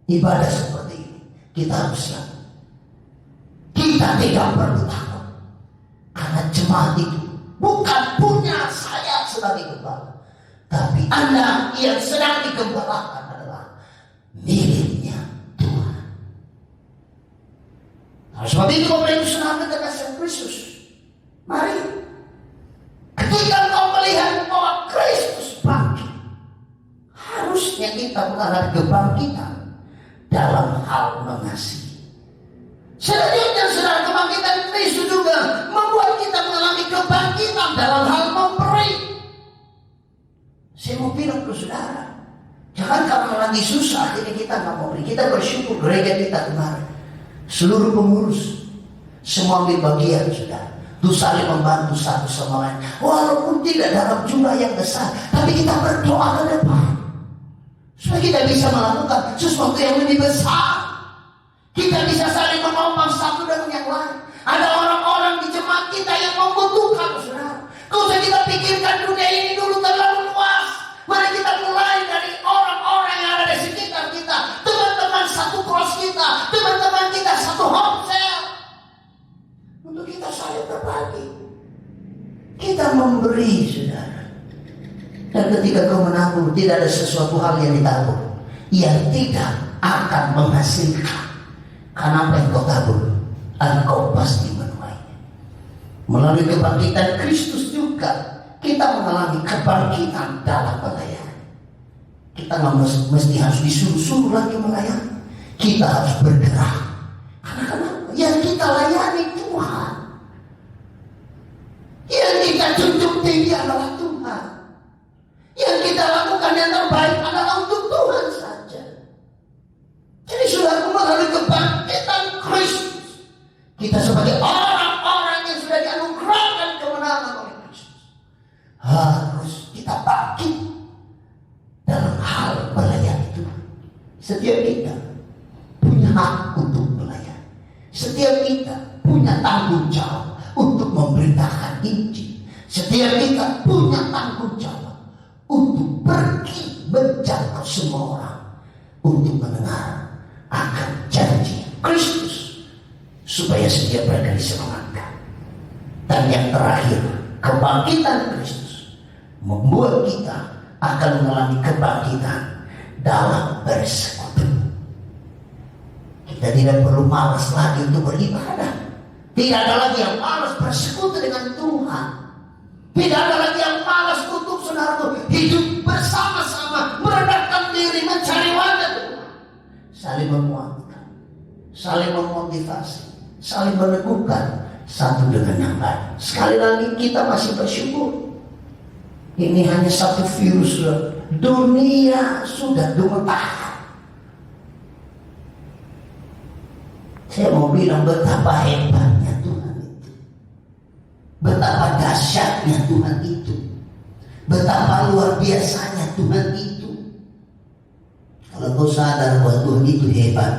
ibadah seperti ini kita harus siap. Kita tidak perlu takut, karena jemaat itu bukan punya saya sebagai gembala, tapi Anda yang sedang digembalakan adalah miliknya Tuhan. Nah, sebab itu Bapak Ibu Saudara kekasih Kristus, mari ketika kau melihat bahwa Kristus bangkit, harusnya kita mengalami kebangkitan dalam hal mengasihi. Selanjutnya, saudara, kebangkitan Kristus juga membuat kita mengalami kebangkitan dalam hal memberi. Saya mau bilang ke saudara, jangan kalau lagi susah jadi kita nggak mau beri. Kita bersyukur gereja kita kemarin, seluruh pengurus semua ambil bagian, saudara, untuk saling membantu satu sama lain. Walaupun tidak dalam jumlah yang besar, tapi kita berdoa ke depan supaya kita bisa melakukan sesuatu yang lebih besar. Kita bisa saling menopang satu dengan yang lain. Ada orang-orang di jemaat kita yang membutuhkan, saudara. Kalau usah kita pikirkan dunia ini dulu terlalu luas. Mari kita mulai dari orang-orang yang ada di sekitar kita, teman-teman satu cross kita, teman-teman kita satu home cell, untuk kita saling berbagi. Kita memberi, saudara. Dan ketika kau menabur, tidak ada sesuatu hal yang ditabur yang tidak akan menghasilkan. Karena apa yang kau tabur, engkau pasti menuainya. Melalui kebangkitan Kristus juga kita mengalami kebangkitan dalam melayani. Kita nggak mesti harus disuruh-suruh lagi melayani. Kita harus bergerak. Karena kenapa? Yang kita layani Tuhan. Yang kita junjung tinggi adalah Tuhan. Yang kita lakukan yang terbaik adalah untuk Tuhan saja. Jadi saudara, melalui kebangkitan Kristus, kita sebagai orang-orang yang sudah dianugerahkan kemenangan oleh Kristus, harus kita bangkit dalam hal melayani Tuhan. Setiap kita punya hak untuk melayani. Setiap kita punya tanggung jawab untuk memberitakan Injil. Setiap kita punya tanggung jawab untuk pergi menjangkau semua orang, untuk mendengar akan janji Kristus, supaya setiap mereka disemangatkan. Dan yang terakhir, kebangkitan Kristus membuat kita akan mengalami kebangkitan dalam bersekutu. Kita Kita tidak perlu malas lagi untuk beribadah. Tidak ada lagi yang malas bersekutu dengan Tuhan. Tidak ada lagi yang malas untuk saudaraku hidup bersama-sama, merendahkan diri, mencari wajah Tuhan. Saling menguatkan, saling memotivasi, saling meneguhkan satu dengan yang lain. Sekali lagi kita masih bersyukur. Ini hanya satu virus, dunia sudah gemetar. Saya mau bilang betapa hebatnya Tuhan itu, betapa dahsyatnya Tuhan itu, betapa luar biasanya Tuhan itu. Kalau kau sadar bahwa Tuhan itu hebat,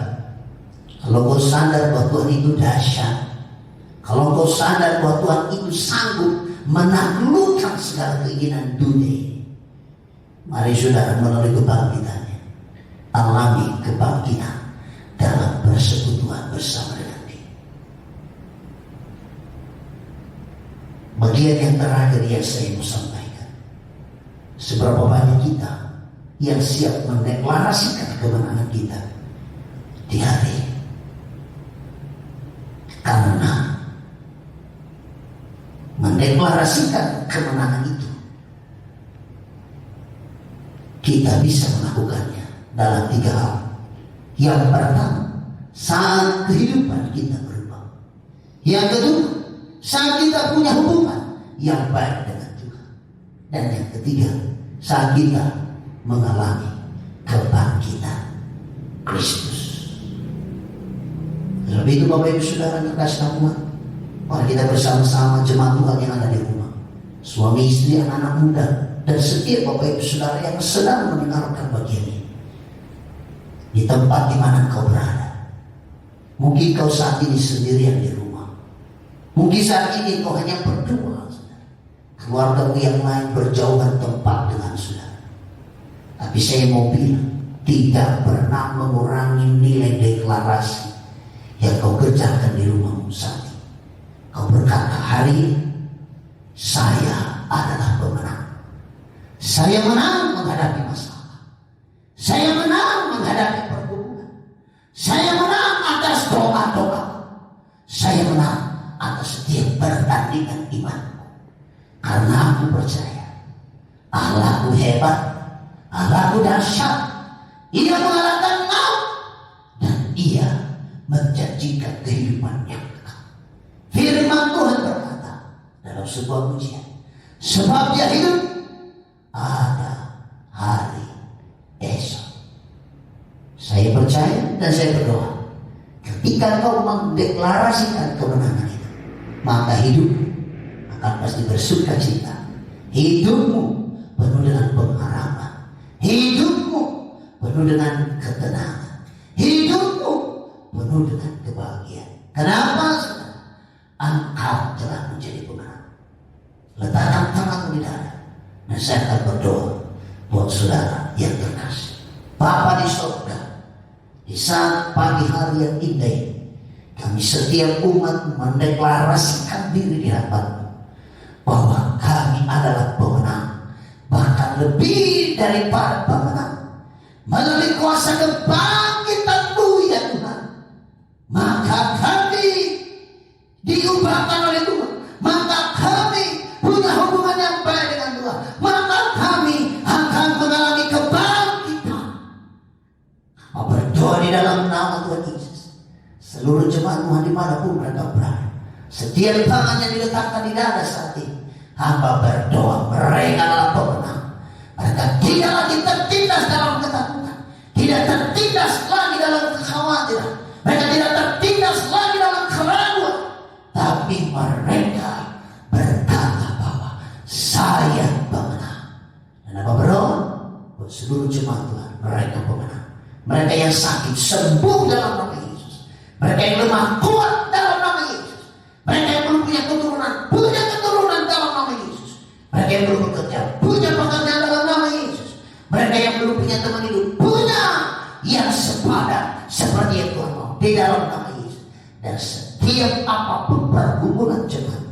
kalau kau sadar bahwa Tuhan itu dahsyat, kalau kau sadar bahwa Tuhan itu sanggup menaklukkan segala keinginan dunia, mari saudara melalui kebangkitannya alami kebangkitan dalam persekutuan bersama dengan Dia. Bagian yang terakhir yang saya mau sampaikan, seberapa banyak kita yang siap mendeklarasikan kemenangan kita di hari ini. Karena mendeklarasikan kemenangan itu, kita bisa melakukannya dalam 3 hal. Yang pertama, saat kehidupan kita berubah. Yang kedua, saat kita punya hubungan yang baik dengan Tuhan. Dan yang ketiga, saat kita mengalami kebangkitan Kristus. Lebih itu Bapak Ibu Saudara terkasih Tuhan, mari kita bersama-sama jemaat Tuhan yang ada di rumah, suami istri, anak-anak muda, dan setiap Bapak Ibu Saudara yang sedang mendengarkan bagian ini, di tempat di mana kau berada. Mungkin kau saat ini sendirian di rumah, mungkin saat ini kau hanya berdua, keluargamu yang lain berjauhan tempat dengan saudara. Tapi saya mau bilang, tidak pernah mengurangi nilai deklarasi yang kau kerjakan di rumahmu saat ini. Kau berkata, hari ini saya adalah pemenang. Saya menang menghadapi masalah. Saya menang menghadapi pergumulan. Saya menang atas doa-doa. Saya menang atas setiap pertandingan imanku. Karena aku percaya Allahku hebat, Allahku dahsyat. Ia mengalahkan maut dan Ia menjanjikan kehidupan yang kekal. Firman Tuhan berkata dalam sebuah pujian, sebab Dia hidup, ada hari esok. Saya percaya dan saya berdoa, ketika kau mendeklarasikan kemenangan itu, maka hidupmu akan pasti bersuka cita. Hidupmu penuh dengan pengharapan, hidupmu penuh dengan ketenangan, hidupmu penuh dengan kebahagiaan. Kenapa? Engkau telah menjadi pemenang. Letakkan tanganmu di dada dan saya akan berdoa buat saudara yang terkasih. Bapa di surga, di saat pagi hari yang indah ini, kami setiap umat mendeklarasikan diri di hadapan-Mu bahwa kami adalah pemenang, bahkan lebih daripada pemenang. Melalui kuasa kebangkitan-Mu ya Tuhan, maka kami diubahkan oleh Tuhan, maka kami punya hubungan yang baik dengan Tuhan, maka kami akan mengalami kebangkitan. Mau berdoa di dalam nama Tuhan Yesus. Seluruh jemaat Tuhan dimanapun mereka berada, setiap tangan yang diletakkan di dada saat ini, hamba berdoa mereka adalah pemenang. Mereka tidak lagi tertindas dalam ketakutan, tidak tertindas lagi dalam kekhawatiran, mereka tidak tertindas lagi dalam keraguan, tapi mereka berkata bahwa saya pemenang. Dan apa berdoa buat seluruh jemaat Tuhan, mereka pemenang. Mereka yang sakit sembuh dalam nama Yesus, mereka yang lemah kuat dalam nama Yesus, mereka yang belum punya keturunan punya keturunan dalam nama Yesus, mereka yang belum bekerja punya pekerjaan dalam nama Yesus, mereka yang belum punya teman hidup punya yang sepadan seperti yang Tuhan mau di dalam nama Yesus. Dan setiap apapun pergumulan jemaat,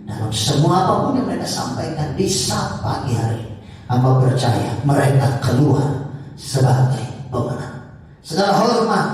dalam semua apapun yang mereka sampaikan di saat pagi hari, hamba percaya mereka keluar sebagai pemenang. Segala hormat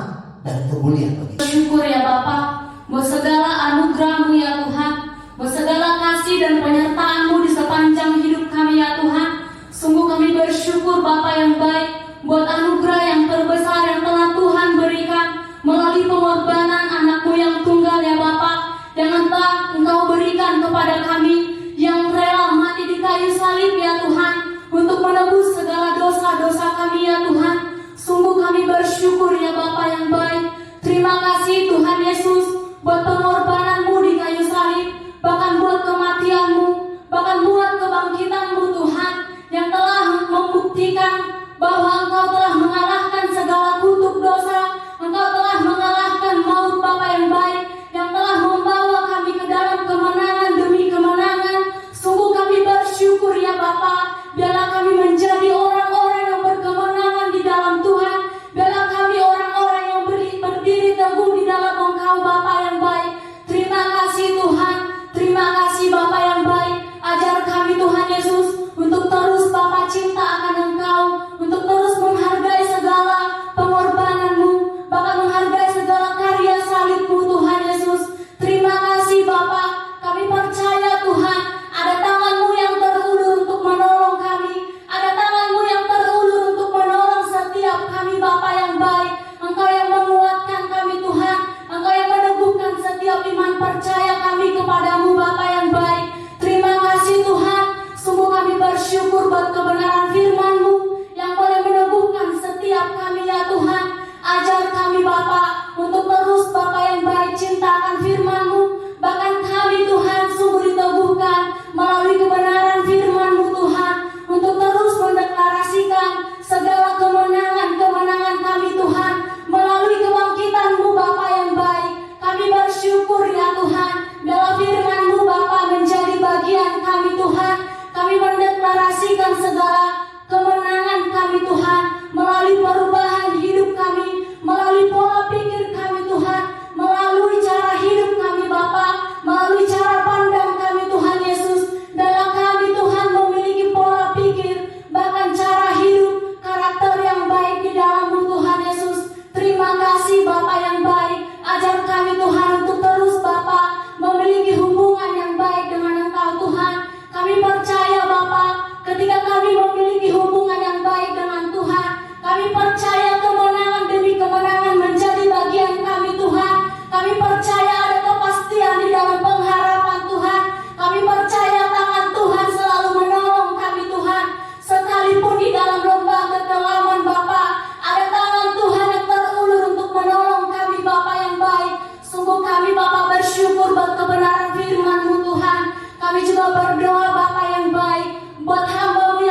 dan kemuliaan bagi Bersyukur ya Bapa, buat segala anugerah-Mu ya Tuhan, buat segala kasih dan penyertaan-Mu di sepanjang hidup kami ya Tuhan. Sungguh kami bersyukur Bapa yang baik, buat anugerah yang terbesar yang telah Tuhan berikan melalui pengorbanan anak-Mu yang tunggal ya Bapa, yang telah Engkau berikan kepada kami, yang rela mati di kayu salib ya Tuhan, untuk menebus segala dosa-dosa kami ya Tuhan. Sungguh kami bersyukur ya Bapa yang baik. Terima kasih Tuhan Yesus buat pengorbanan-Mu di kayu salib, bahkan buat kematian-Mu, bahkan buat kebangkitan-Mu Tuhan, yang telah membuktikan bahwa Engkau telah mengalahkan segala kutuk dosa. Engkau telah mengalahkan maut Bapa yang baik, yang telah membawa kami ke dalam kemenangan demi kemenangan. Sungguh kami bersyukur ya Bapa. Biarlah kami menjadi orang-orang yang berkemenangan di dalam Tuhan. Biarlah kami orang-orang yang berdiri teguh di dalam Engkau Bapa yang baik. Terima kasih Tuhan. Terima kasih Bapa yang baik. Ajar kami Tuhan Yesus untuk terus Bapa cinta akan Engkau, untuk terus menghargai segala pengorbanan-Mu, bahkan menghargai segala karya salib-Mu Tuhan Yesus. Terima kasih Bapa. Kami percaya Tuhan, ada tangan-Mu yang terulur untuk menolong kami, ada tangan-Mu yang terulur untuk menolong setiap kami Bapa yang baik. Engkau yang menguatkan kami Tuhan, Engkau yang meneguhkan setiap iman percaya kami kepadamu Bapa yang baik. Terima kasih Tuhan. Sungguh kami bersyukur buat kebenaran firman-Mu yang boleh meneguhkan setiap kami ya Tuhan. Ajar kami Bapa untuk terus Bapa yang baik cintakan firman-Mu. Bahkan kami Tuhan sungguh diteguhkan melalui kebenaran firman-Mu Tuhan, untuk terus mendeklarasikan segala kemenangan-kemenangan kami Tuhan melalui kebangkitan-Mu Bapa yang baik. Kami bersyukur ya Tuhan. Biarlah firman-Mu Bapa menjadi bagian kami Tuhan. Kami mendeklarasikan segala kemenangan kami Tuhan melalui perubahan hidup kami, melalui pola pikir kami Tuhan, melalui cara hidup kami Bapa, melalui cara pandang kami Tuhan Yesus. Dalam kami Tuhan memiliki pola pikir, bahkan cara hidup, karakter yang baik di dalam-Mu Tuhan Yesus. Terima kasih Bapa yang baik. Ajar kami Tuhan untuk terus Bapa memiliki hubungan yang baik dengan Engkau Tuhan. Kami percaya Bapa, ketika kami memiliki hubungan yang baik dengan Tuhan, kami percaya kemenangan demi kemenangan menjadi bagian kami Tuhan. Kami percaya ada kepastian di dalam pengharapan Tuhan. Kami percaya tangan Tuhan selalu menolong kami Tuhan. Sekalipun di dalam lembah kekelaman Bapa, ada tangan Tuhan yang terulur untuk menolong kami Bapa yang baik. Sungguh kami Bapa bersyukur buat kebenaran firman-Mu Tuhan. Kami juga berdoa Bapa yang baik buat hamba-Mu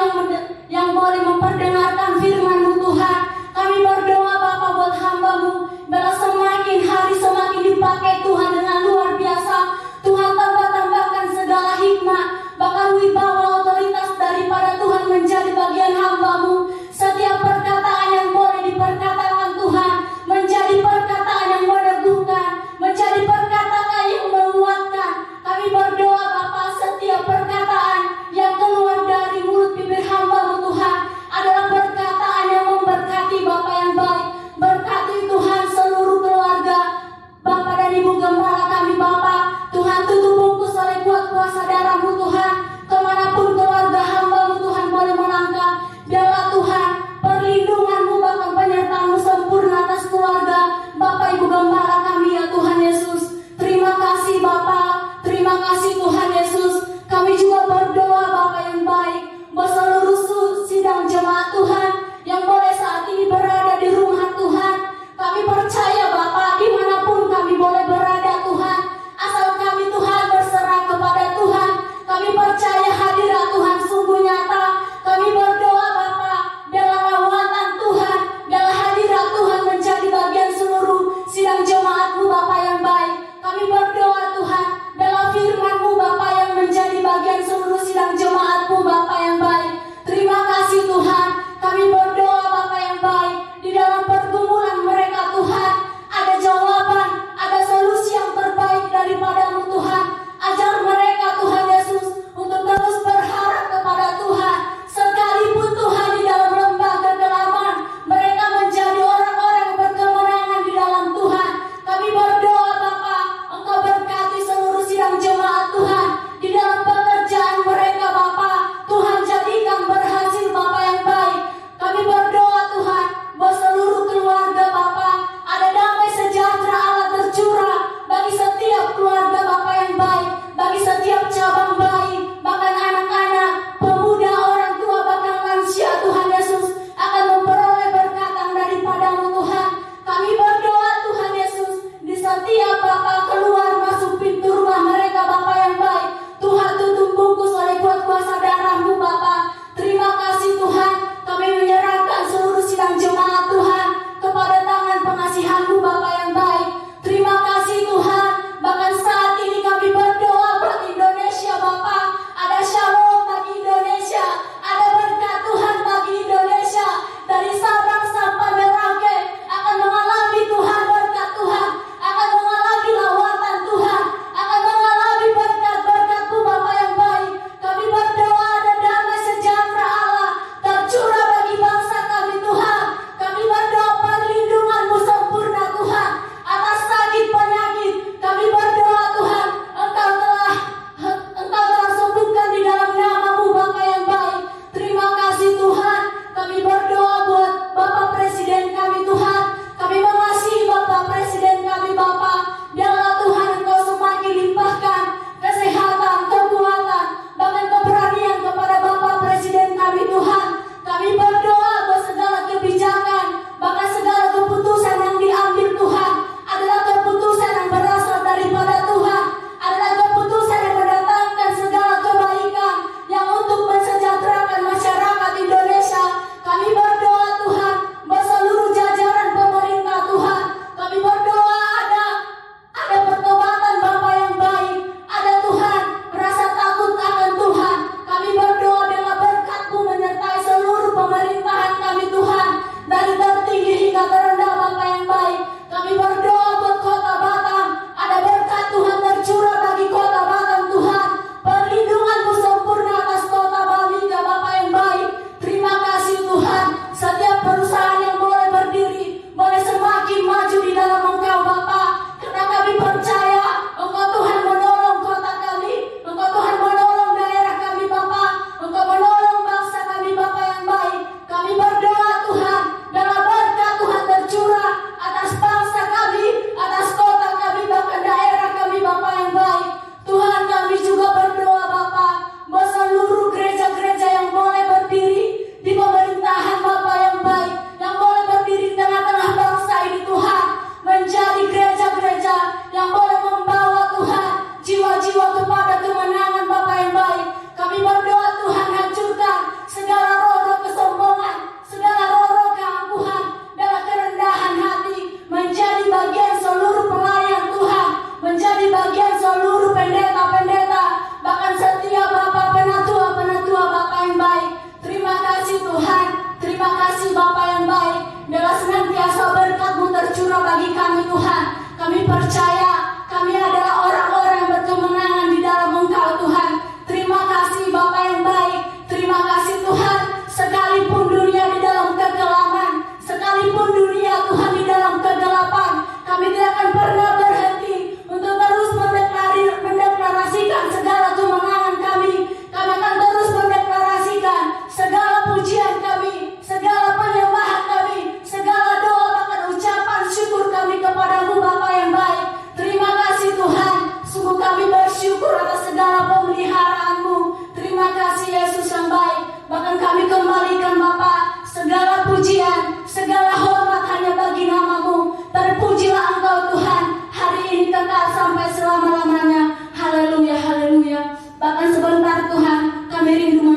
yang boleh memperdengarkan firman-Mu Tuhan. Kami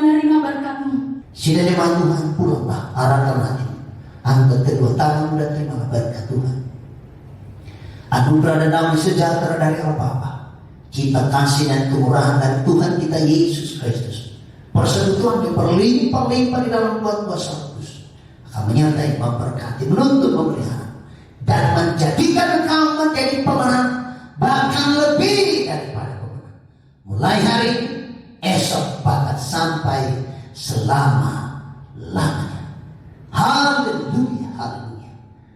menerima berkat-Mu. Sini jemaat Tuhan, pulanglah, arahkan hatimu, angkat kedua tanganmu dan terimalah berkat Tuhan. Anugerah dan damai sejahtera dari Allah Bapa, cinta kasih dan kemurahan dari Tuhan kita Yesus Kristus, persekutuan yang berlimpah-limpah di dalam kuasa Roh Kudus akan menyertai, memberkati, menuntun, memelihara, dan menjadikan engkau menjadi pemenang, bahkan lebih daripada pemenang. Mulai hari ini, esok, bahkan sampai selama-lamanya. Haleluya, haleluya.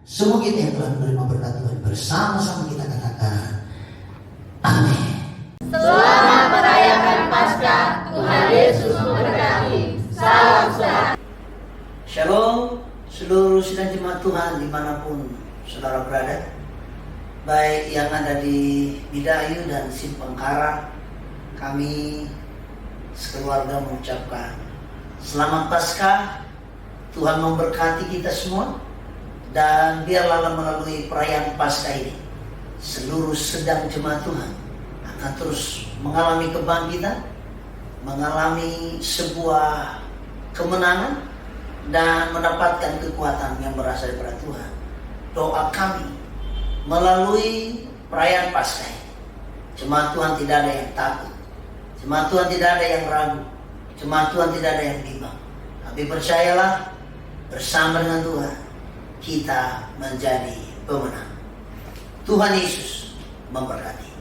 Semua kita yang telah menerima berkat Tuhan, bersama-sama kita katakan amin. Selamat merayakan Paskah. Tuhan Yesus memberkati. Salam sehat. Shalom seluruh sidang jemaat Tuhan dimanapun saudara berada, baik yang ada di Bidayu dan Simpangkara. Kami sekeluarga mengucapkan selamat Paskah. Tuhan memberkati kita semua, dan biarlah melalui perayaan Paskah ini seluruh sedang jemaat Tuhan akan terus mengalami kebangkitan, mengalami sebuah kemenangan, dan mendapatkan kekuatan yang berasal dari Tuhan. Doa kami melalui perayaan Paskah ini, jemaat Tuhan tidak ada yang takut, jemaat Tuhan tidak ada yang ragu, jemaat Tuhan tidak ada yang bimbang. Tapi percayalah, bersama dengan Tuhan kita menjadi pemenang. Tuhan Yesus memberkati.